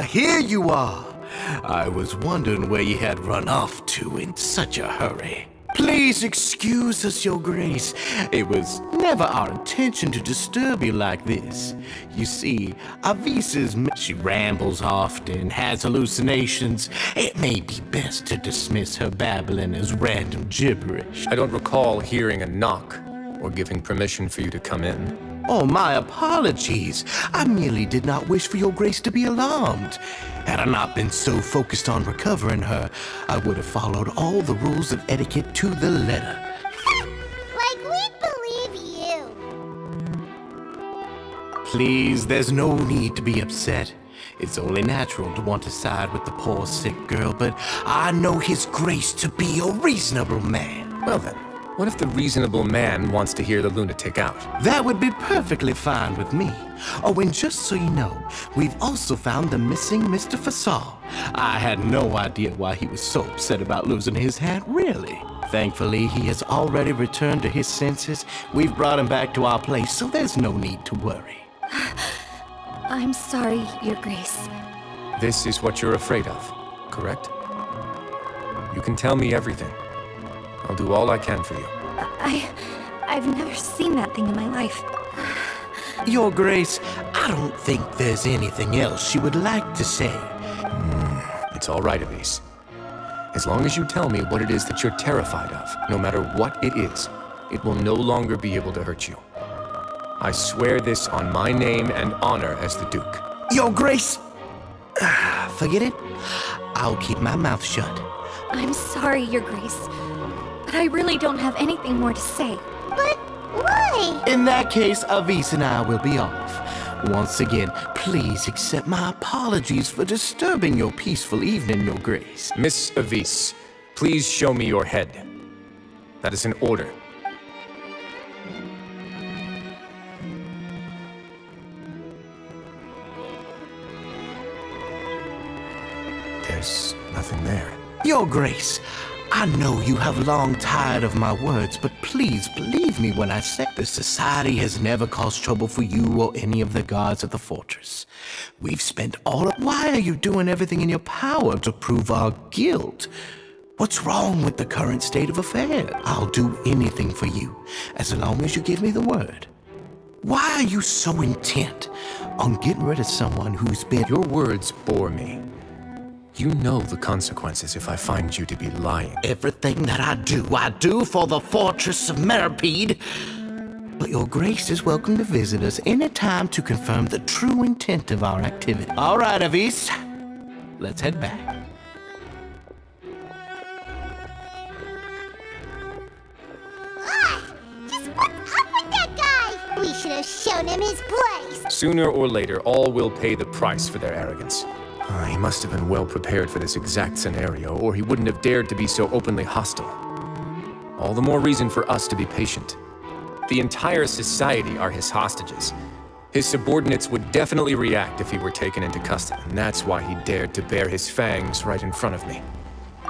[SPEAKER 9] Here you are. I was wondering where you had run off to in such a hurry. Please excuse us, Your Grace. It was never our intention to disturb you like this. You see, Avisa's she rambles often, has hallucinations. It may be best to dismiss her babbling as random gibberish.
[SPEAKER 6] I don't recall hearing a knock or giving permission for you to come in.
[SPEAKER 9] Oh, my apologies. I merely did not wish for Your Grace to be alarmed. Had I not been so focused on recovering her, I would have followed all the rules of etiquette to the letter.
[SPEAKER 1] Like we'd believe you.
[SPEAKER 9] Please, there's no need to be upset. It's only natural to want to side with the poor sick girl, but I know His Grace to be a reasonable man.
[SPEAKER 6] Well then, what if the reasonable man wants to hear the lunatic out?
[SPEAKER 9] That would be perfectly fine with me. Oh, and just so you know, we've also found the missing Mr. Faisal. I had no idea why he was so upset about losing his hat, really. Thankfully, he has already returned to his senses. We've brought him back to our place, so there's no need to worry.
[SPEAKER 12] I'm sorry, Your Grace.
[SPEAKER 6] This is what you're afraid of, correct? You can tell me everything. I'll do all I can for you.
[SPEAKER 12] I've never seen that thing in my life.
[SPEAKER 9] Your Grace, I don't think there's anything else you would like to say.
[SPEAKER 6] It's all right, Avise. As long as you tell me what it is that you're terrified of, no matter what it is, it will no longer be able to hurt you. I swear this on my name and honor as the Duke.
[SPEAKER 9] Your Grace! Forget it. I'll keep my mouth shut.
[SPEAKER 12] I'm sorry, Your Grace, but I really don't have anything more to say.
[SPEAKER 1] But why?
[SPEAKER 9] In that case, Avise and I will be off. Once again, please accept my apologies for disturbing your peaceful evening, Your Grace.
[SPEAKER 6] Miss Avise, please show me your head. That is an order. There's nothing there.
[SPEAKER 9] Your Grace, I know you have long tired of my words, but please believe me when I say the Society has never caused trouble for you or any of the guards of the fortress. We've spent all of... Why are you doing everything in your power to prove our guilt? What's wrong with the current state of affairs? I'll do anything for you, as long as you give me the word. Why are you so intent on getting rid of someone who's been...
[SPEAKER 6] Your words bore me. You know the consequences if I find you to be lying.
[SPEAKER 9] Everything that I do for the Fortress of Meripede. But Your Grace is welcome to visit us any time to confirm the true intent of our activity. All right, Avise. Let's head back.
[SPEAKER 1] Just what's up with that guy? We should have shown him his place.
[SPEAKER 6] Sooner or later, all will pay the price for their arrogance. He must have been well prepared for this exact scenario, or he wouldn't have dared to be so openly hostile. All the more reason for us to be patient. The entire society are his hostages. His subordinates would definitely react if he were taken into custody, and that's why he dared to bare his fangs right in front of me.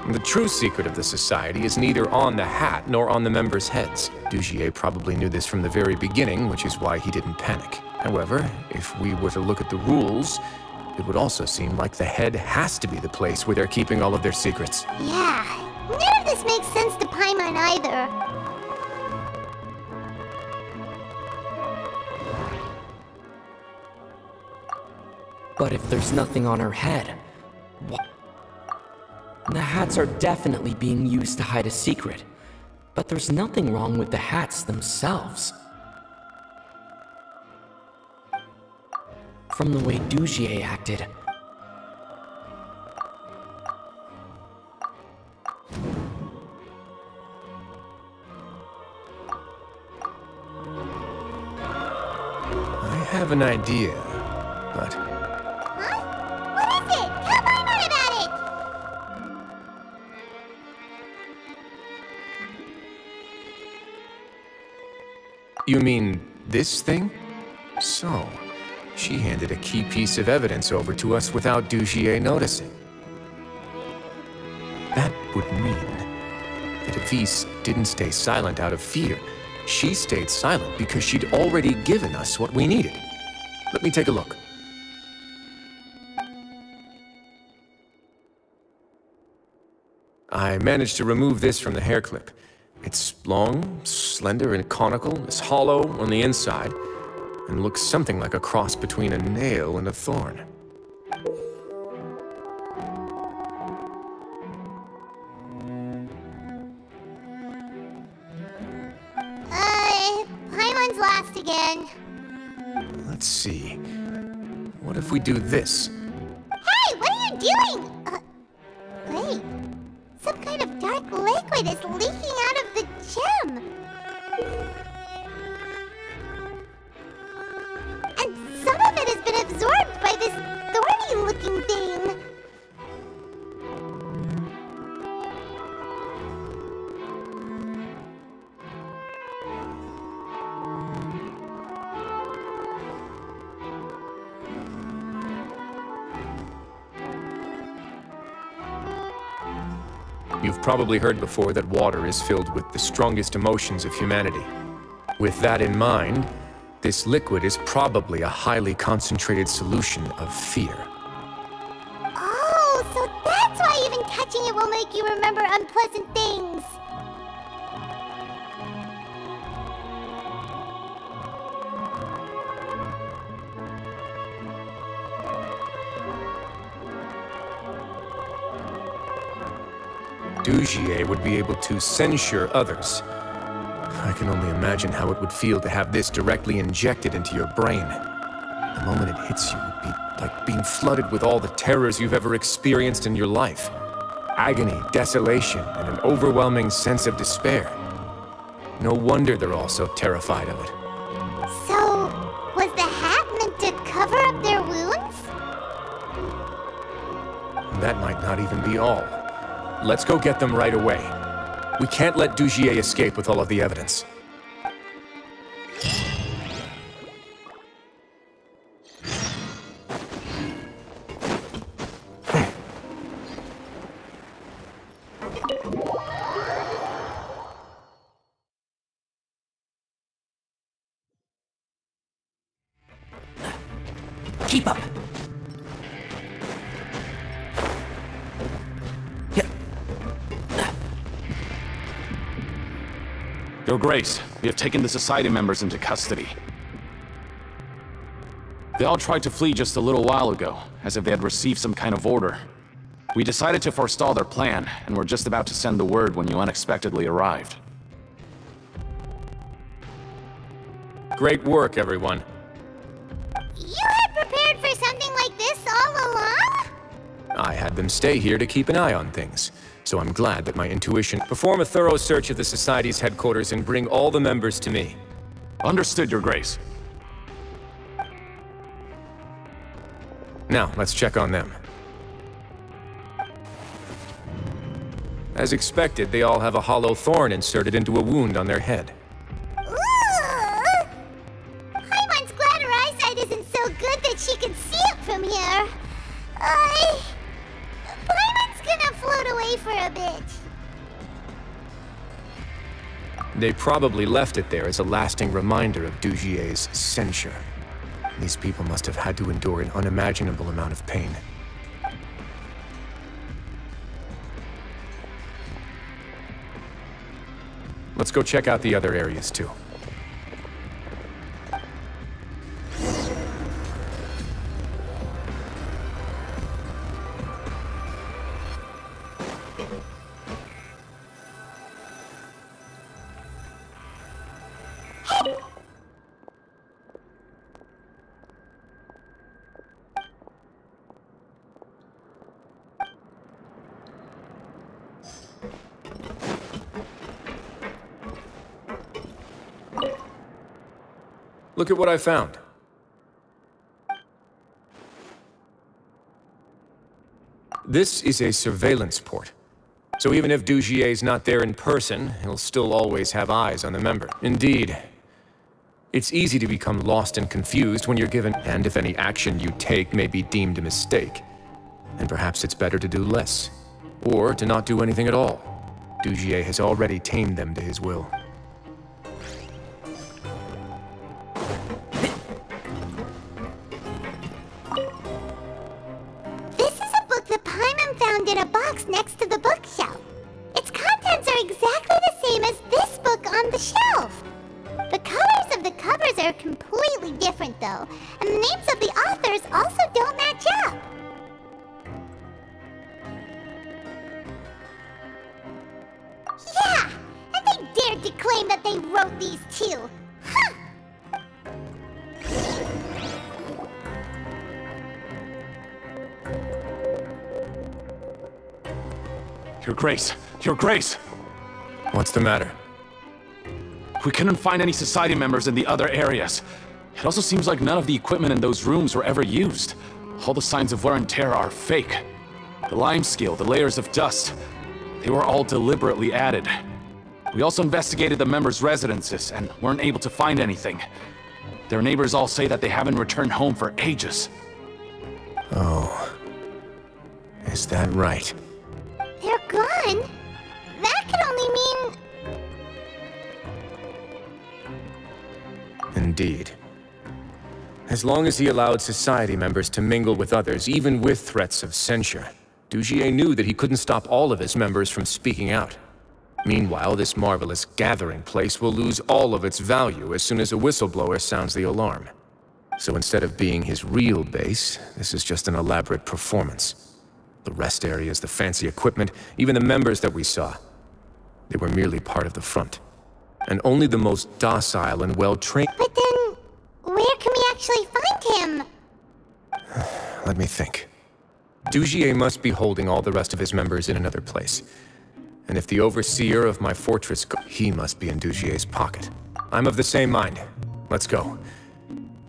[SPEAKER 6] The true secret of the society is neither on the hat nor on the members' heads. Dugier probably knew this from the very beginning, which is why he didn't panic. However, if we were to look at the rules, it would also seem like the head has to be the place where they're keeping all of their secrets.
[SPEAKER 1] Yeah, none of this makes sense to Paimon either.
[SPEAKER 14] But if there's nothing on her head, the hats are definitely being used to hide a secret. But there's nothing wrong with the hats themselves. From the way Dugier acted,
[SPEAKER 6] I have an idea, but...
[SPEAKER 1] Huh? What is it? Tell Paimon about it!
[SPEAKER 6] You mean this thing? So, she handed a key piece of evidence over to us without Dugier noticing. That would mean that if Ys didn't stay silent out of fear, she stayed silent because she'd already given us what we needed. Let me take a look. I managed to remove this from the hair clip. It's long, slender, and conical, is hollow on the inside, and looks something like a cross between a nail and a thorn.
[SPEAKER 1] Paimon's last again.
[SPEAKER 6] Let's see. What if we do this?
[SPEAKER 1] Hey, what are you doing? Wait. Some kind of dark liquid is leaking out of the gem. And some of it has been absorbed by this thorny-looking thing.
[SPEAKER 6] You've probably heard before that water is filled with the strongest emotions of humanity. With that in mind, this liquid is probably a highly concentrated solution of fear.
[SPEAKER 1] Oh, so that's why even touching it will make you remember unpleasant things.
[SPEAKER 6] Dugier would be able to censure others. I can only imagine how it would feel to have this directly injected into your brain. The moment it hits you would be like being flooded with all the terrors you've ever experienced in your life. Agony, desolation, and an overwhelming sense of despair. No wonder they're all so terrified of it.
[SPEAKER 1] So, was the hat meant to cover up their wounds?
[SPEAKER 6] That might not even be all. Let's go get them right away. We can't let Dugier escape with all of the evidence.
[SPEAKER 14] keep up.
[SPEAKER 15] Your Grace, we have taken the Society members into custody. They all tried to flee just a little while ago, as if they had received some kind of order. We decided to forestall their plan, and were just about to send the word when you unexpectedly arrived.
[SPEAKER 6] Great work, everyone.
[SPEAKER 1] You had prepared for something like this all along?
[SPEAKER 6] I had them stay here to keep an eye on things, so I'm glad that my intuition... Perform a thorough search of the Society's headquarters and bring all the members to me.
[SPEAKER 15] Understood, Your Grace.
[SPEAKER 6] Now, let's check on them. As expected, they all have a hollow thorn inserted into a wound on their head.
[SPEAKER 1] Ooh! Paimon's glad her eyesight isn't so good that she can see it from here. Paimon's gonna float away for a bit.
[SPEAKER 6] They probably left it there as a lasting reminder of Dugier's censure. These people must have had to endure an unimaginable amount of pain. Let's go check out the other areas too. Look at what I found. This is a surveillance port. So even if Dugier's not there in person, he'll still always have eyes on the member. Indeed. It's easy to become lost and confused when you're given, and if any action you take may be deemed a mistake. And perhaps it's better to do less, or to not do anything at all. Dugier has already tamed them to his will.
[SPEAKER 1] In a box next to the bookshelf. Its contents are exactly the same as this book on the shelf. The colors of the covers are completely different though, and the names of the authors also don't match up. Yeah, and they dared to claim that they wrote these too. Huh!
[SPEAKER 15] Your Grace! Your Grace!
[SPEAKER 6] What's the matter?
[SPEAKER 15] We couldn't find any Society members in the other areas. It also seems like none of the equipment in those rooms were ever used. All the signs of wear and tear are fake. The lime scale, the layers of dust, they were all deliberately added. We also investigated the members' residences and weren't able to find anything. Their neighbors all say that they haven't returned home for ages.
[SPEAKER 6] Oh. Is that right?
[SPEAKER 1] They're gone? That could only mean...
[SPEAKER 6] Indeed. As long as he allowed Society members to mingle with others, even with threats of censure, Dugier knew that he couldn't stop all of his members from speaking out. Meanwhile, this marvelous gathering place will lose all of its value as soon as a whistleblower sounds the alarm. So instead of being his real base, this is just an elaborate performance. The rest areas, the fancy equipment, even the members that we saw. They were merely part of the front. And only the most docile and well-trained...
[SPEAKER 1] But then, where can we actually find him?
[SPEAKER 6] Let me think. Dugier must be holding all the rest of his members in another place. And if the overseer of my fortress... he must be in Dugier's pocket. I'm of the same mind. Let's go.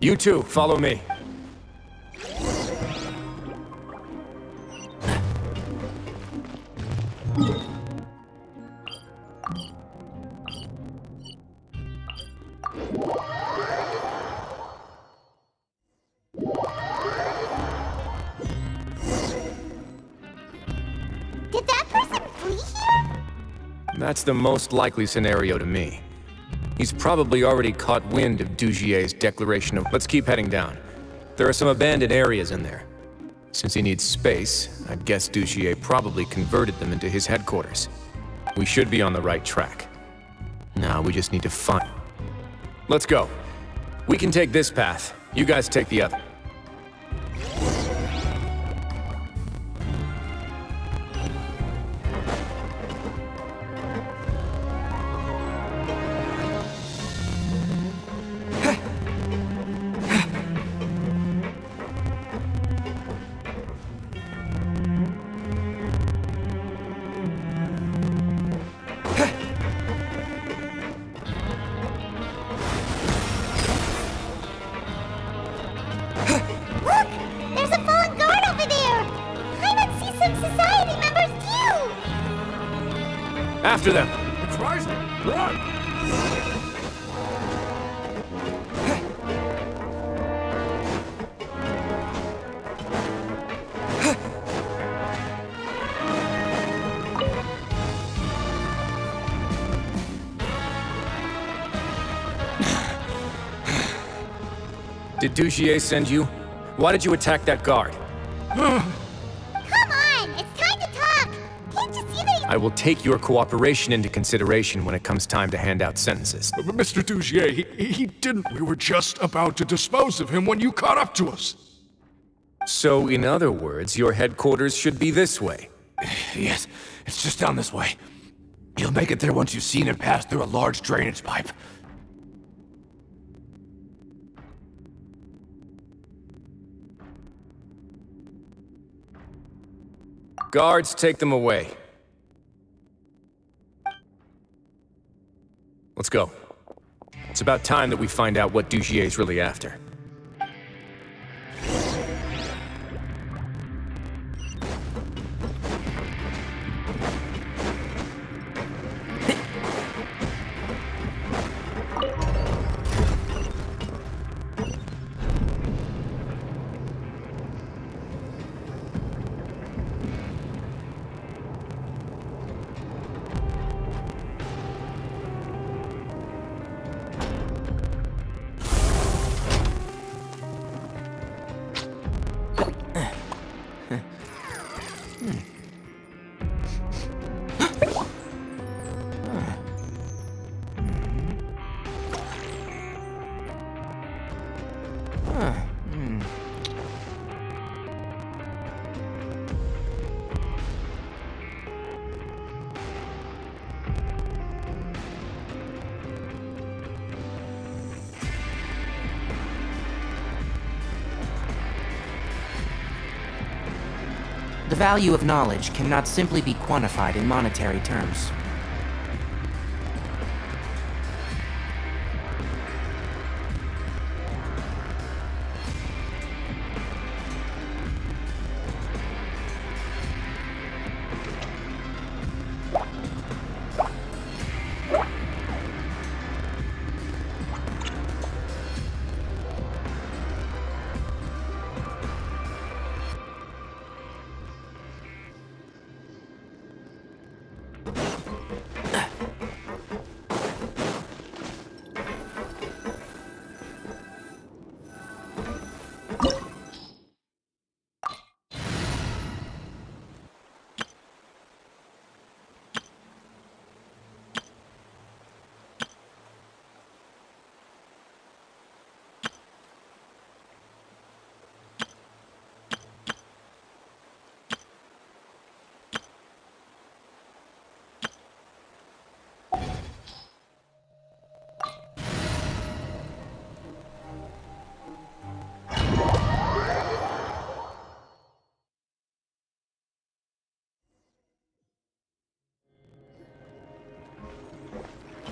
[SPEAKER 6] You two, follow me.
[SPEAKER 1] Did that person flee here?
[SPEAKER 6] That's the most likely scenario to me. He's probably already caught wind of Dugier's declaration of... Let's keep heading down. There are some abandoned areas in there. Since he needs space, I'd guess Dugier probably converted them into his headquarters. We should be on the right track. Now we just need to find... Let's go. We can take this path. You guys take the other. After them! It's Wriothsley! Run! Did Dugier send you? Why did you attack that guard?
[SPEAKER 1] Come on, it's time to talk. Can't you see that
[SPEAKER 6] I will take your cooperation into consideration when it comes time to hand out sentences.
[SPEAKER 16] Mr. Dugier, he didn't. We were just about to dispose of him when you caught up to us.
[SPEAKER 6] So, in other words, your headquarters should be this way.
[SPEAKER 16] Yes, it's just down this way. You'll make it there once you've seen him pass through a large drainage pipe.
[SPEAKER 6] Guards, take them away. Let's go. It's about time that we find out what Dugier's really after.
[SPEAKER 3] The value of knowledge cannot simply be quantified in monetary terms.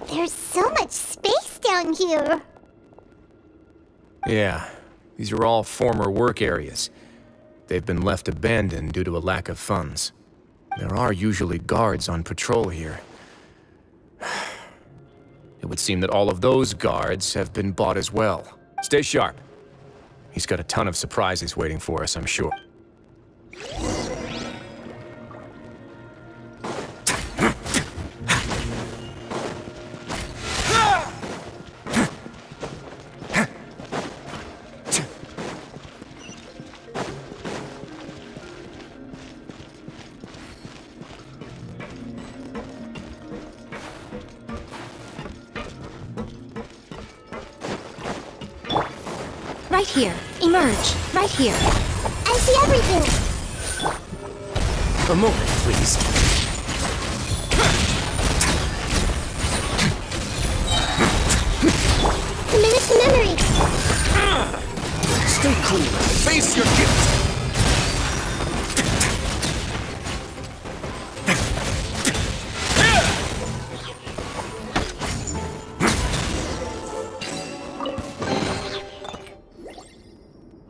[SPEAKER 1] There's so much space down here.
[SPEAKER 6] Yeah, these are all former work areas. They've been left abandoned due to a lack of funds. There are usually guards on patrol here. It would seem that all of those guards have been bought as well. Stay sharp. He's got a ton of surprises waiting for us, I'm sure.
[SPEAKER 12] Right here. Emerge. Right here.
[SPEAKER 1] I see everything.
[SPEAKER 6] A moment, please.
[SPEAKER 1] Diminish the memory.
[SPEAKER 5] Stay cool. Face your gift.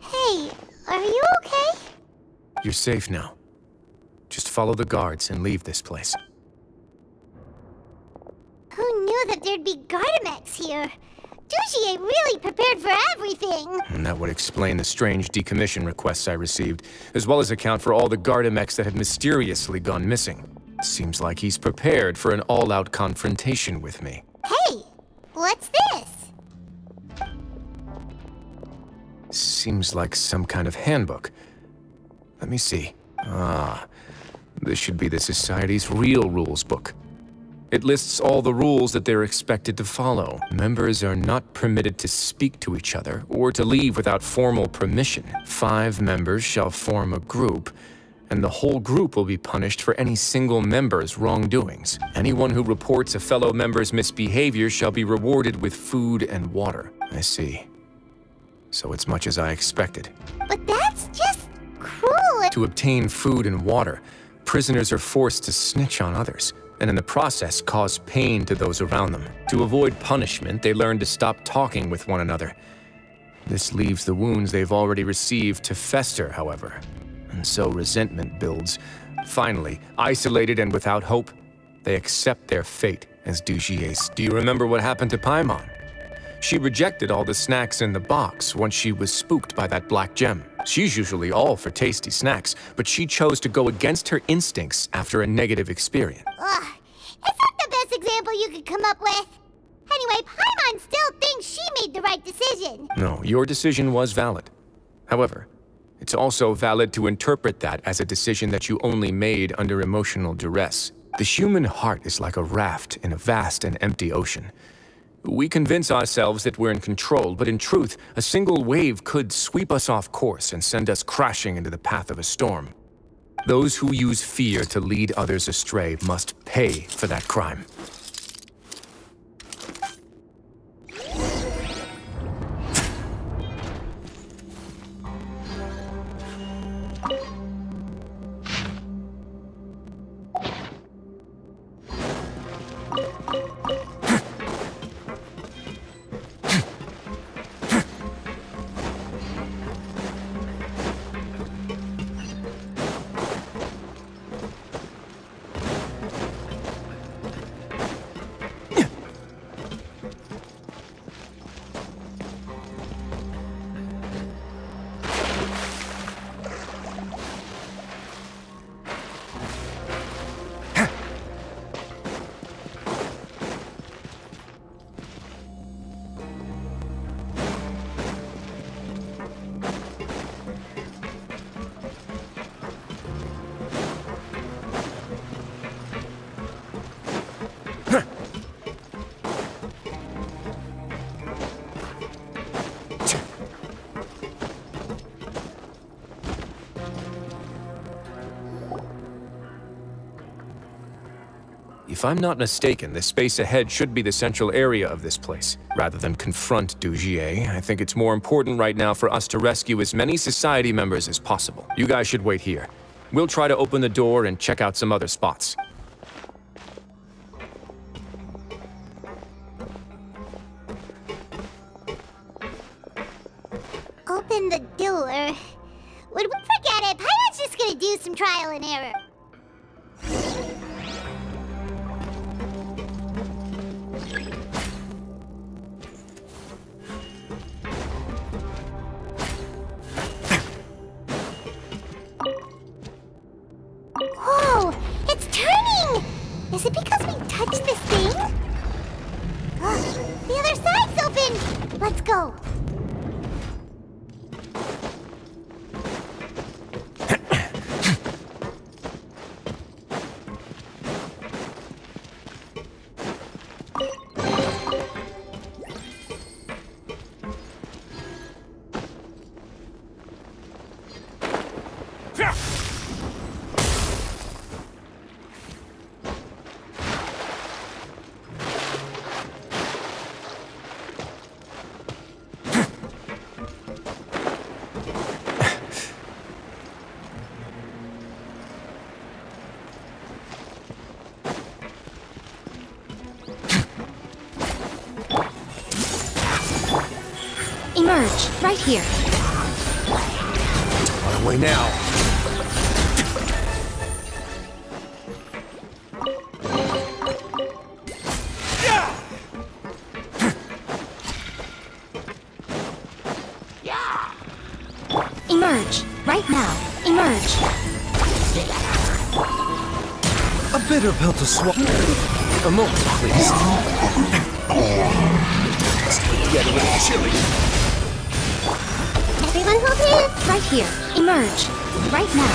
[SPEAKER 1] Hey, are you okay?
[SPEAKER 6] You're safe now. Just follow the guards and leave this place.
[SPEAKER 1] Who knew that there'd be Gardamex here? Dugier really prepared for everything.
[SPEAKER 6] And that would explain the strange decommission requests I received, as well as account for all the Gardamex that have mysteriously gone missing. Seems like he's prepared for an all-out confrontation with me.
[SPEAKER 1] Hey, what's this?
[SPEAKER 6] seems like some kind of handbook. Let me see. Ah, this should be the Society's real rules book. It lists all the rules that they're expected to follow. Members are not permitted to speak to each other or to leave without formal permission. 5 members shall form a group, and the whole group will be punished for any single member's wrongdoings. Anyone who reports a fellow member's misbehavior shall be rewarded with food and water. I see. So it's much as I expected.
[SPEAKER 1] But that's just cruel.
[SPEAKER 6] To obtain food and water, prisoners are forced to snitch on others, and in the process cause pain to those around them. To avoid punishment, they learn to stop talking with one another. This leaves the wounds they've already received to fester, however, and so resentment builds. Finally, isolated and without hope, they accept their fate as Dugier's. Do you remember what happened to Paimon? She rejected all the snacks in the box once she was spooked by that black gem. She's usually all for tasty snacks, but she chose to go against her instincts after a negative experience.
[SPEAKER 1] Ugh, is that the best example you could come up with? Anyway, Paimon still thinks she made the right decision.
[SPEAKER 6] No, your decision was valid. However, it's also valid to interpret that as a decision that you only made under emotional duress. The human heart is like a raft in a vast and empty ocean. We convince ourselves that we're in control, but in truth, a single wave could sweep us off course and send us crashing into the path of a storm. Those who use fear to lead others astray must pay for that crime. If I'm not mistaken, the space ahead should be the central area of this place. Rather than confront Dugier, I think it's more important right now for us to rescue as many Society members as possible. You guys should wait here. We'll try to open the door and check out some other spots.
[SPEAKER 1] Open the door. Would we forget it? Paimon's just gonna do some trial and error. Whoa! It's turning! Is it because we touched this thing? The other side's open! Let's go.
[SPEAKER 12] Emerge, right here.
[SPEAKER 6] On our way now.
[SPEAKER 12] Emerge, right now. Emerge.
[SPEAKER 17] A bitter pill to swallow.
[SPEAKER 6] A moment, please. It's getting a little chilly.
[SPEAKER 1] Everyone hold hands.
[SPEAKER 12] Right here. Emerge. Right now.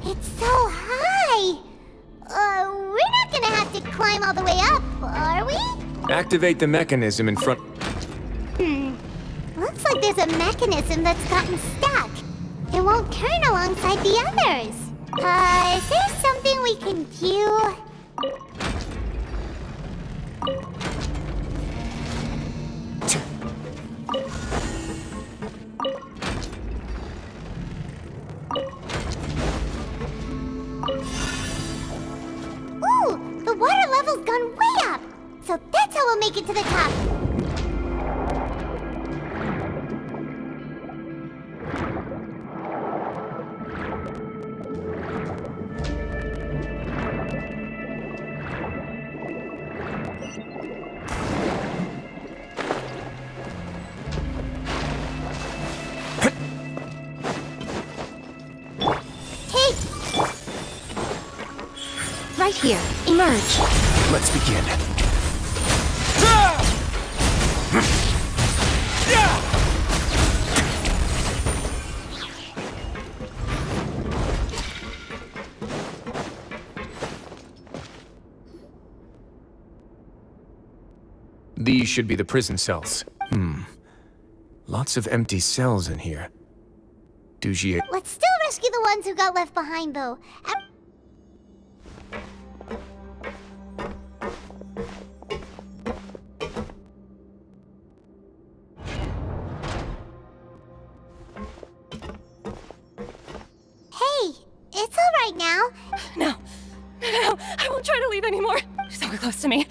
[SPEAKER 1] It's so high. We're not gonna have to climb all the way up, are we?
[SPEAKER 6] Activate the mechanism in front.
[SPEAKER 1] Looks like there's a mechanism that's gotten stuck. It won't turn alongside the others. Is there something we can do? Ooh, the water level's gone way up. So that's how we'll make it to the top.
[SPEAKER 12] Right here. Emerge.
[SPEAKER 15] Let's begin.
[SPEAKER 6] These should be the prison cells. Lots of empty cells in here. Dugier.
[SPEAKER 1] Let's still rescue the ones who got left behind, though. Hey, it's all right now.
[SPEAKER 8] No, I won't try to leave anymore. So close to me.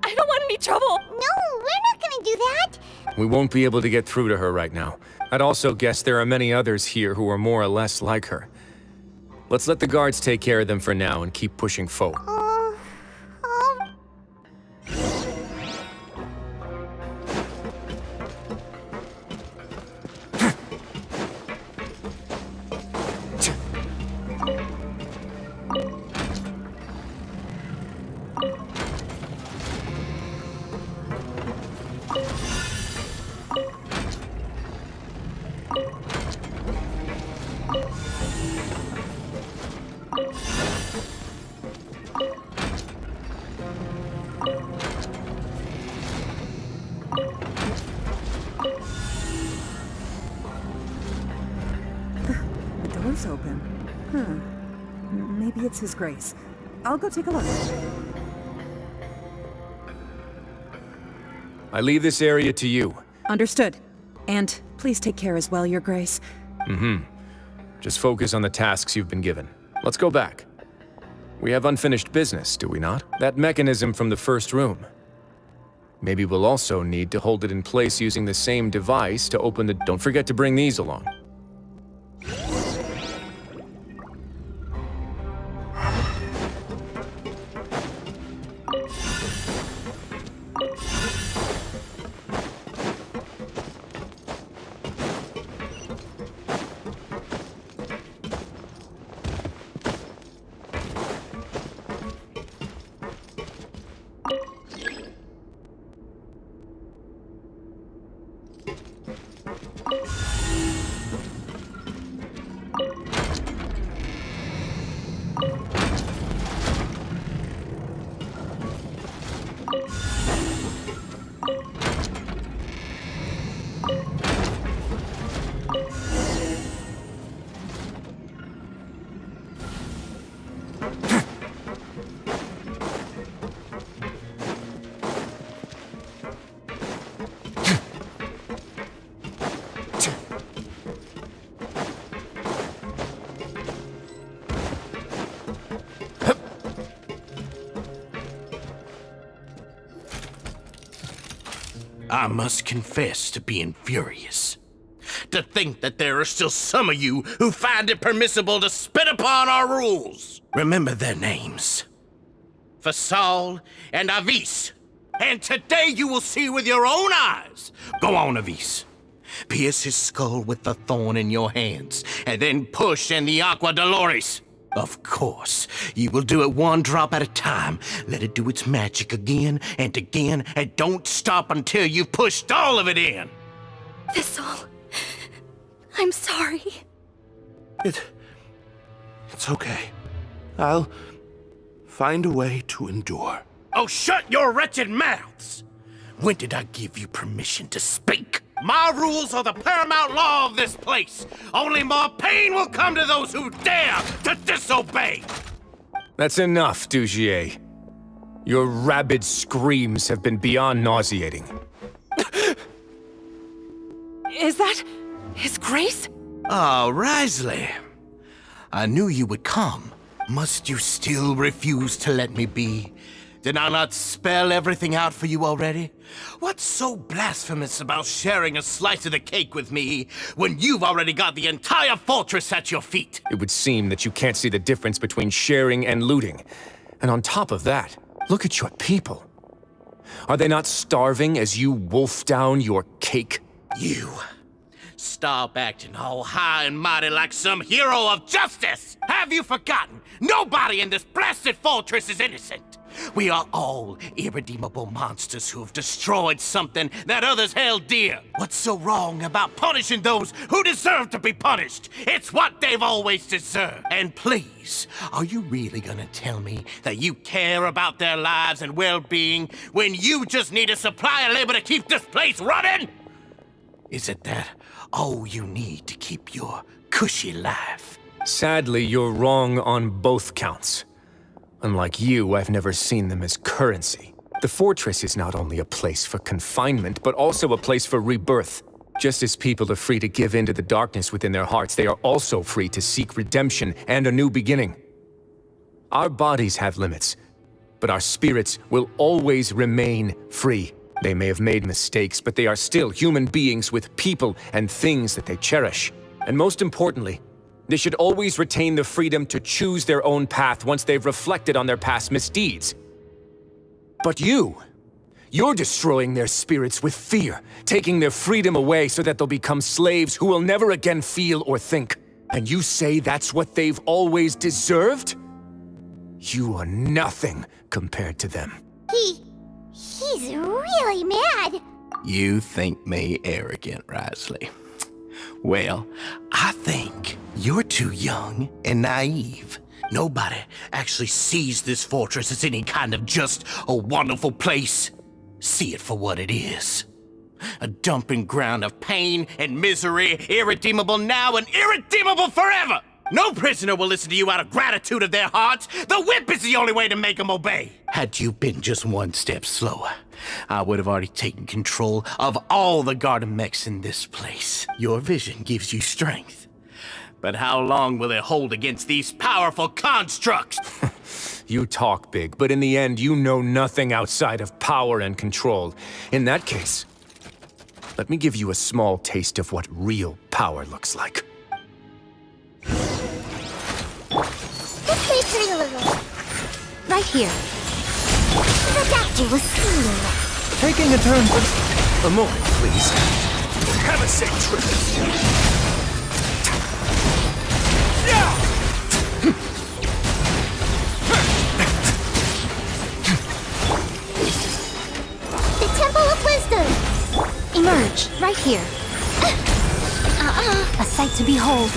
[SPEAKER 8] I don't want any trouble.
[SPEAKER 1] No, we're not gonna do that.
[SPEAKER 6] We won't be able to get through to her right now. I'd also guess there are many others here who are more or less like her. Let's let the guards take care of them for now and keep pushing forward.
[SPEAKER 18] The door's open. Maybe it's His Grace. I'll go take a look.
[SPEAKER 6] I leave this area to you.
[SPEAKER 18] Understood. And please take care as well, Your Grace.
[SPEAKER 6] Just focus on the tasks you've been given. Let's go back. We have unfinished business, do we not? That mechanism from the first room. Maybe we'll also need to hold it in place using the same device to open the... Don't forget to bring these along.
[SPEAKER 9] I must confess to being furious. to think that there are still some of you who find it permissible to spit upon our rules. Remember their names. Fasal and Avis. And today you will see with your own eyes. Go on, Avis. Pierce his skull with the thorn in your hands, and then push in the Aqua Dolores. Of course, you will do it one drop at a time. Let it do its magic again, and don't stop until you've pushed all of it in.
[SPEAKER 12] Thistle, I'm sorry.
[SPEAKER 9] It's okay. I'll find a way to endure. Oh, shut your wretched mouths! When did I give you permission to speak? My rules are the paramount law of this place. Only more pain will come to those who dare to disobey.
[SPEAKER 6] That's enough, Dugier. Your rabid screams have been beyond nauseating.
[SPEAKER 10] Is that His Grace?
[SPEAKER 9] Ah, Wriothsley. I knew you would come. Must you still refuse to let me be? Did I not spell everything out for you already? What's so blasphemous about sharing a slice of the cake with me when you've already got the entire fortress at your feet?
[SPEAKER 6] It would seem that you can't see the difference between sharing and looting. And on top of that, look at your people. Are they not starving as you wolf down your cake?
[SPEAKER 9] You. Stop acting all high and mighty like some hero of justice! Have you forgotten? Nobody in this blasted fortress is innocent! We are all irredeemable monsters who have destroyed something that others held dear. What's so wrong about punishing those who deserve to be punished? It's what they've always deserved. And please, are you really gonna tell me that you care about their lives and well-being when you just need a supply of labor to keep this place running? Is it that all you need to keep your cushy life?
[SPEAKER 6] Sadly, you're wrong on both counts. Unlike you, I've never seen them as currency. The fortress is not only a place for confinement, but also a place for rebirth. Just as people are free to give in to the darkness within their hearts, they are also free to seek redemption and a new beginning. Our bodies have limits, but our spirits will always remain free. They may have made mistakes, but they are still human beings with people and things that they cherish. And most importantly, they should always retain the freedom to choose their own path once they've reflected on their past misdeeds. But you're destroying their spirits with fear, taking their freedom away so that they'll become slaves who will never again feel or think. And you say that's what they've always deserved? You are nothing compared to them.
[SPEAKER 1] He's really mad.
[SPEAKER 9] You think me arrogant, Wriothsley? Well, I think you're too young and naive. Nobody actually sees this fortress as any kind of just a wonderful place. See it for what it is. A dumping ground of pain and misery, irredeemable now and irredeemable forever. No prisoner will listen to you out of gratitude of their hearts. The whip is the only way to make them obey. Had you been just one step slower, I would have already taken control of all the garden mechs in this place. Your vision gives you strength. But how long will it hold against these powerful constructs?
[SPEAKER 6] You talk big, but in the end, you know nothing outside of power and control. In that case, let me give you a small taste of what real power looks like.
[SPEAKER 1] This way for you, little.
[SPEAKER 12] Right here.
[SPEAKER 1] The doctor was seeing.
[SPEAKER 17] Taking a turn for...
[SPEAKER 6] A moment, please. Have a safe trip.
[SPEAKER 1] The Temple of Wisdom.
[SPEAKER 12] Emerge, right here. A sight to behold.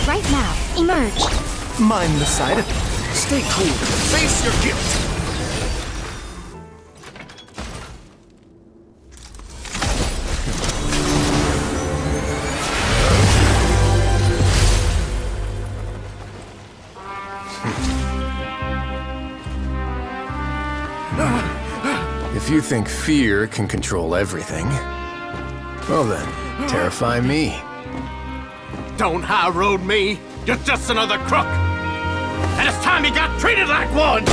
[SPEAKER 12] Right now, emerge.
[SPEAKER 17] Mind the side effects.
[SPEAKER 6] Stay cool. Face your guilt. If you think fear can control everything, well then, terrify me.
[SPEAKER 9] Don't high road me. You're just another crook. And it's time you got treated like one.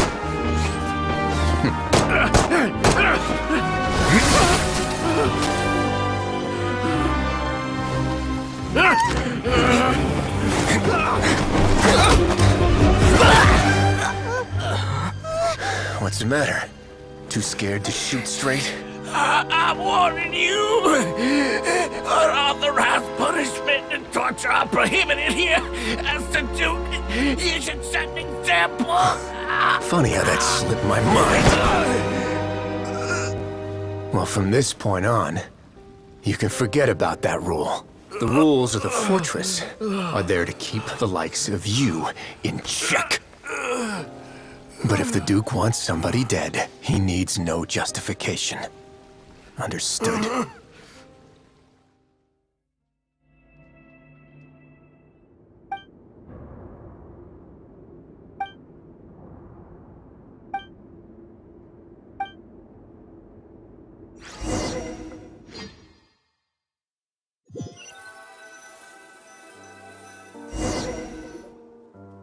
[SPEAKER 19] What's the matter? Too scared to shoot straight?
[SPEAKER 20] I'm warning you! Unauthorized punishment and torture are prohibited here. As the Duke, you should set an example.
[SPEAKER 19] Funny how that slipped my mind. Well, from this point on, you can forget about that rule. The rules of the fortress are there to keep the likes of you in check. But if the Duke wants somebody dead, he needs no justification. Understood.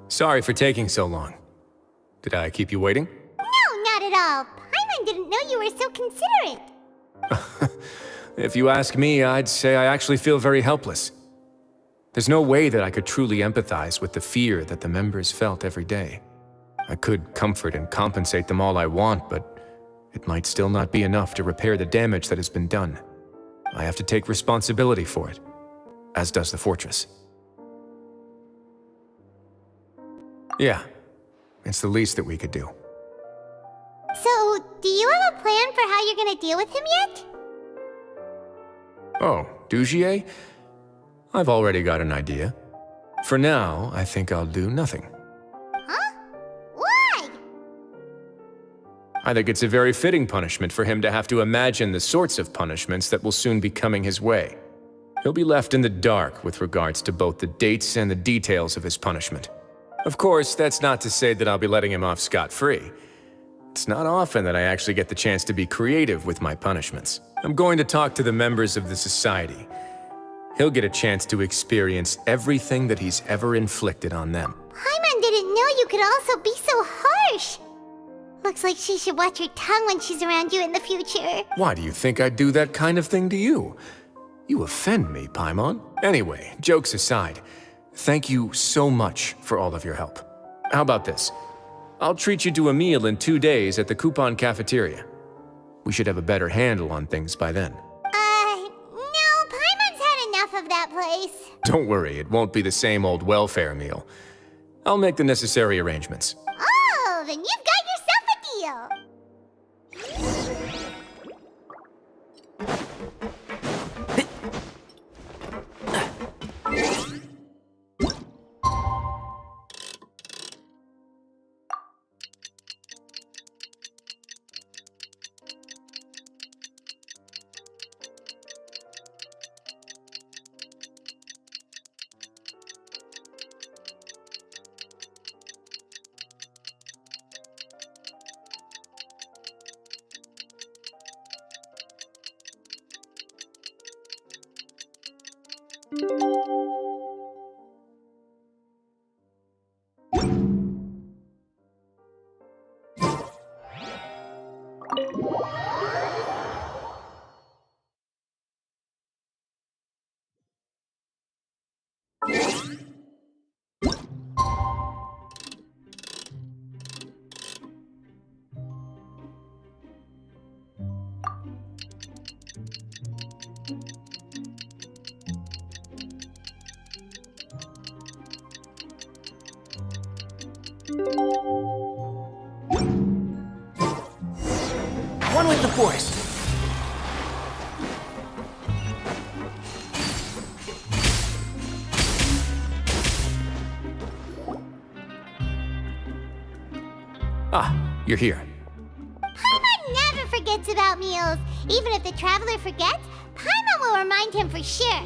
[SPEAKER 6] Sorry for taking so long. Did I keep you waiting?
[SPEAKER 1] No, not at all. Paimon didn't know you were so considerate.
[SPEAKER 6] If you ask me, I'd say I actually feel very helpless. There's no way that I could truly empathize with the fear that the members felt every day. I could comfort and compensate them all I want, but it might still not be enough to repair the damage that has been done. I have to take responsibility for it, as does the fortress. Yeah, it's the least that we could do.
[SPEAKER 1] So, do you have a plan for how you're gonna deal with him yet?
[SPEAKER 6] Oh, Dugier? I've already got an idea. For now, I think I'll do nothing.
[SPEAKER 1] Huh? Why?
[SPEAKER 6] I think it's a very fitting punishment for him to have to imagine the sorts of punishments that will soon be coming his way. He'll be left in the dark with regards to both the dates and the details of his punishment. Of course, that's not to say that I'll be letting him off scot-free. It's not often that I actually get the chance to be creative with my punishments. I'm going to talk to the members of the society. He'll get a chance to experience everything that he's ever inflicted on them.
[SPEAKER 1] Paimon didn't know you could also be so harsh. Looks like she should watch her tongue when she's around you in the future.
[SPEAKER 6] Why do you think I'd do that kind of thing to you? You offend me, Paimon. Anyway, jokes aside, thank you so much for all of your help. How about this? I'll treat you to a meal in 2 days at the Coupon Cafeteria. We should have a better handle on things by then.
[SPEAKER 1] No, Paimon's had enough of that place.
[SPEAKER 6] Don't worry, it won't be the same old welfare meal. I'll make the necessary arrangements.
[SPEAKER 1] Oh, then you've got yourself a deal.
[SPEAKER 19] One with the force.
[SPEAKER 6] Ah, you're here.
[SPEAKER 1] Paimon never forgets about meals. Even if the traveler forgets, Paimon will remind him for sure.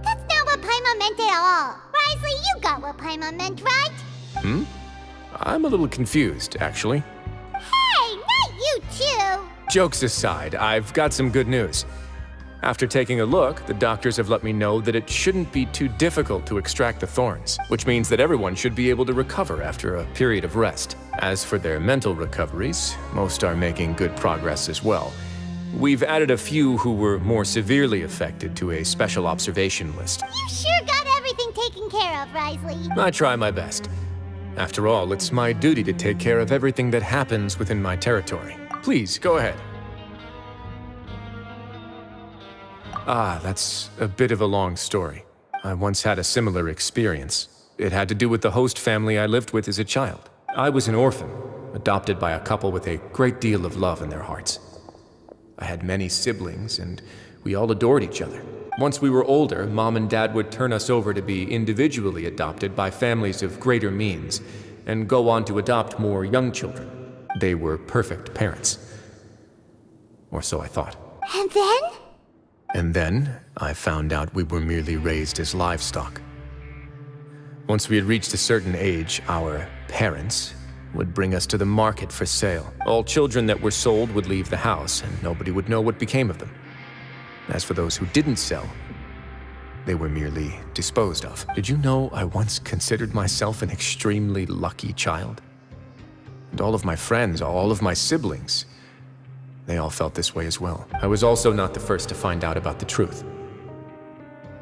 [SPEAKER 1] That's not what Paimon meant at all. Wriothsley, you got what Paimon meant, right?
[SPEAKER 6] I'm a little confused, actually.
[SPEAKER 1] Hey, not you too.
[SPEAKER 6] Jokes aside, I've got some good news. After taking a look, the doctors have let me know that it shouldn't be too difficult to extract the thorns, which means that everyone should be able to recover after a period of rest. As for their mental recoveries, most are making good progress as well. We've added a few who were more severely affected to a special observation list.
[SPEAKER 1] You sure got everything taken care of, Wriothsley.
[SPEAKER 6] I try my best. After all, it's my duty to take care of everything that happens within my territory. Please, go ahead. That's a bit of a long story. I once had a similar experience. It had to do with the host family I lived with as a child. I was an orphan, adopted by a couple with a great deal of love in their hearts. I had many siblings, and we all adored each other. Once we were older, Mom and Dad would turn us over to be individually adopted by families of greater means, and go on to adopt more young children. They were perfect parents. Or so I thought.
[SPEAKER 1] And then?
[SPEAKER 6] And then, I found out we were merely raised as livestock. Once we had reached a certain age, our parents would bring us to the market for sale. All children that were sold would leave the house, and nobody would know what became of them. As for those who didn't sell, they were merely disposed of. Did you know I once considered myself an extremely lucky child? And all of my friends, all of my siblings, they all felt this way as well. I was also not the first to find out about the truth.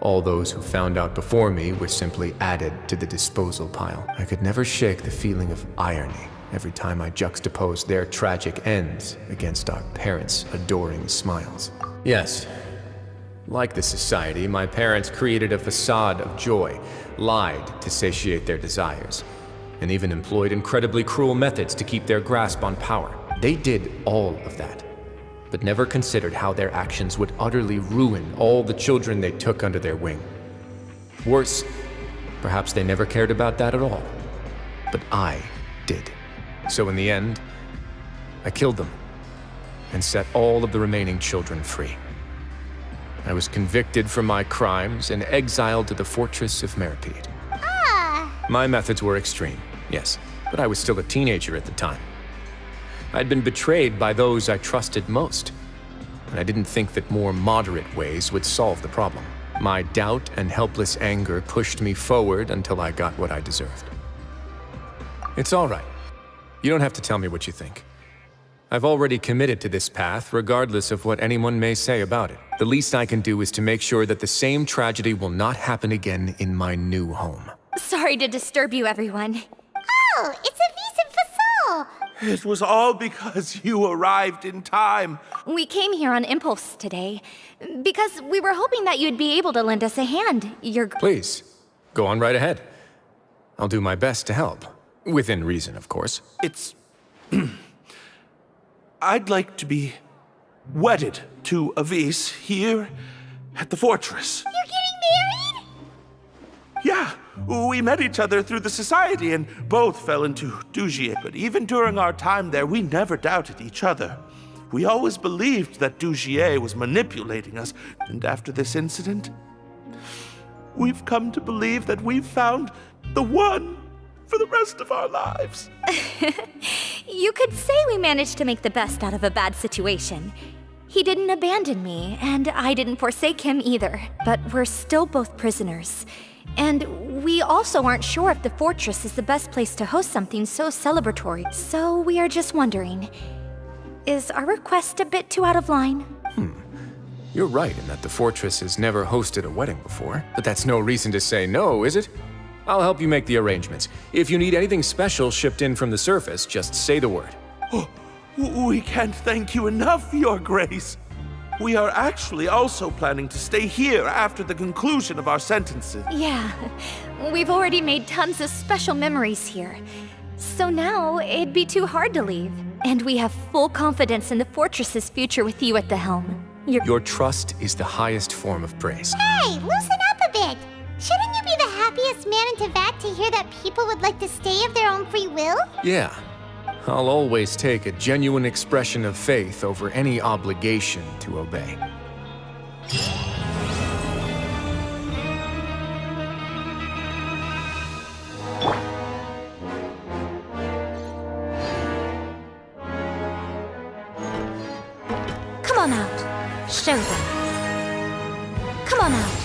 [SPEAKER 6] All those who found out before me were simply added to the disposal pile. I could never shake the feeling of irony every time I juxtaposed their tragic ends against our parents' adoring smiles. Yes, like the society, my parents created a facade of joy, lied to satiate their desires, and even employed incredibly cruel methods to keep their grasp on power. They did all of that, but never considered how their actions would utterly ruin all the children they took under their wing. Worse, perhaps they never cared about that at all. But I did. So in the end, I killed them and set all of the remaining children free. I was convicted for my crimes and exiled to the fortress of Meripede. My methods were extreme, yes, but I was still a teenager at the time. I'd been betrayed by those I trusted most, and I didn't think that more moderate ways would solve the problem. My doubt and helpless anger pushed me forward until I got what I deserved. It's all right. You don't have to tell me what you think. I've already committed to this path, regardless of what anyone may say about it. The least I can do is to make sure that the same tragedy will not happen again in my new home.
[SPEAKER 12] Sorry to disturb you, everyone.
[SPEAKER 1] Oh, it's a Vincent Fasol!
[SPEAKER 2] It was all because you arrived in time.
[SPEAKER 12] We came here on impulse today, because we were hoping that you'd be able to lend us a hand.
[SPEAKER 6] Please, go on right ahead. I'll do my best to help. Within reason, of course.
[SPEAKER 2] It's... I'd like to be wedded to Avis here at the fortress.
[SPEAKER 1] You're getting married?
[SPEAKER 2] Yeah, we met each other through the society and both fell into Dugier, but even during our time there, we never doubted each other. We always believed that Dugier was manipulating us, and after this incident, we've come to believe that we've found the one for the rest of our lives.
[SPEAKER 12] You could say we managed to make the best out of a bad situation. He didn't abandon me, and I didn't forsake him either. But we're still both prisoners. And we also aren't sure if the fortress is the best place to host something so celebratory. So we are just wondering, is our request a bit too out of line?
[SPEAKER 6] You're right in that the fortress has never hosted a wedding before, but that's no reason to say no, is it? I'll help you make the arrangements. If you need anything special shipped in from the surface, just say the word.
[SPEAKER 2] Oh, we can't thank you enough, Your Grace. We are actually also planning to stay here after the conclusion of our sentences.
[SPEAKER 12] Yeah, we've already made tons of special memories here. So now it'd be too hard to leave. And we have full confidence in the fortress's future with you at the helm.
[SPEAKER 6] Your trust is the highest form of praise.
[SPEAKER 1] Hey, loosen up a bit. Shouldn't you be the happiest man in Teyvat to hear that people would like to stay of their own free will?
[SPEAKER 6] Yeah. I'll always take a genuine expression of faith over any obligation to obey.
[SPEAKER 12] Come on out. Show them. Come on out.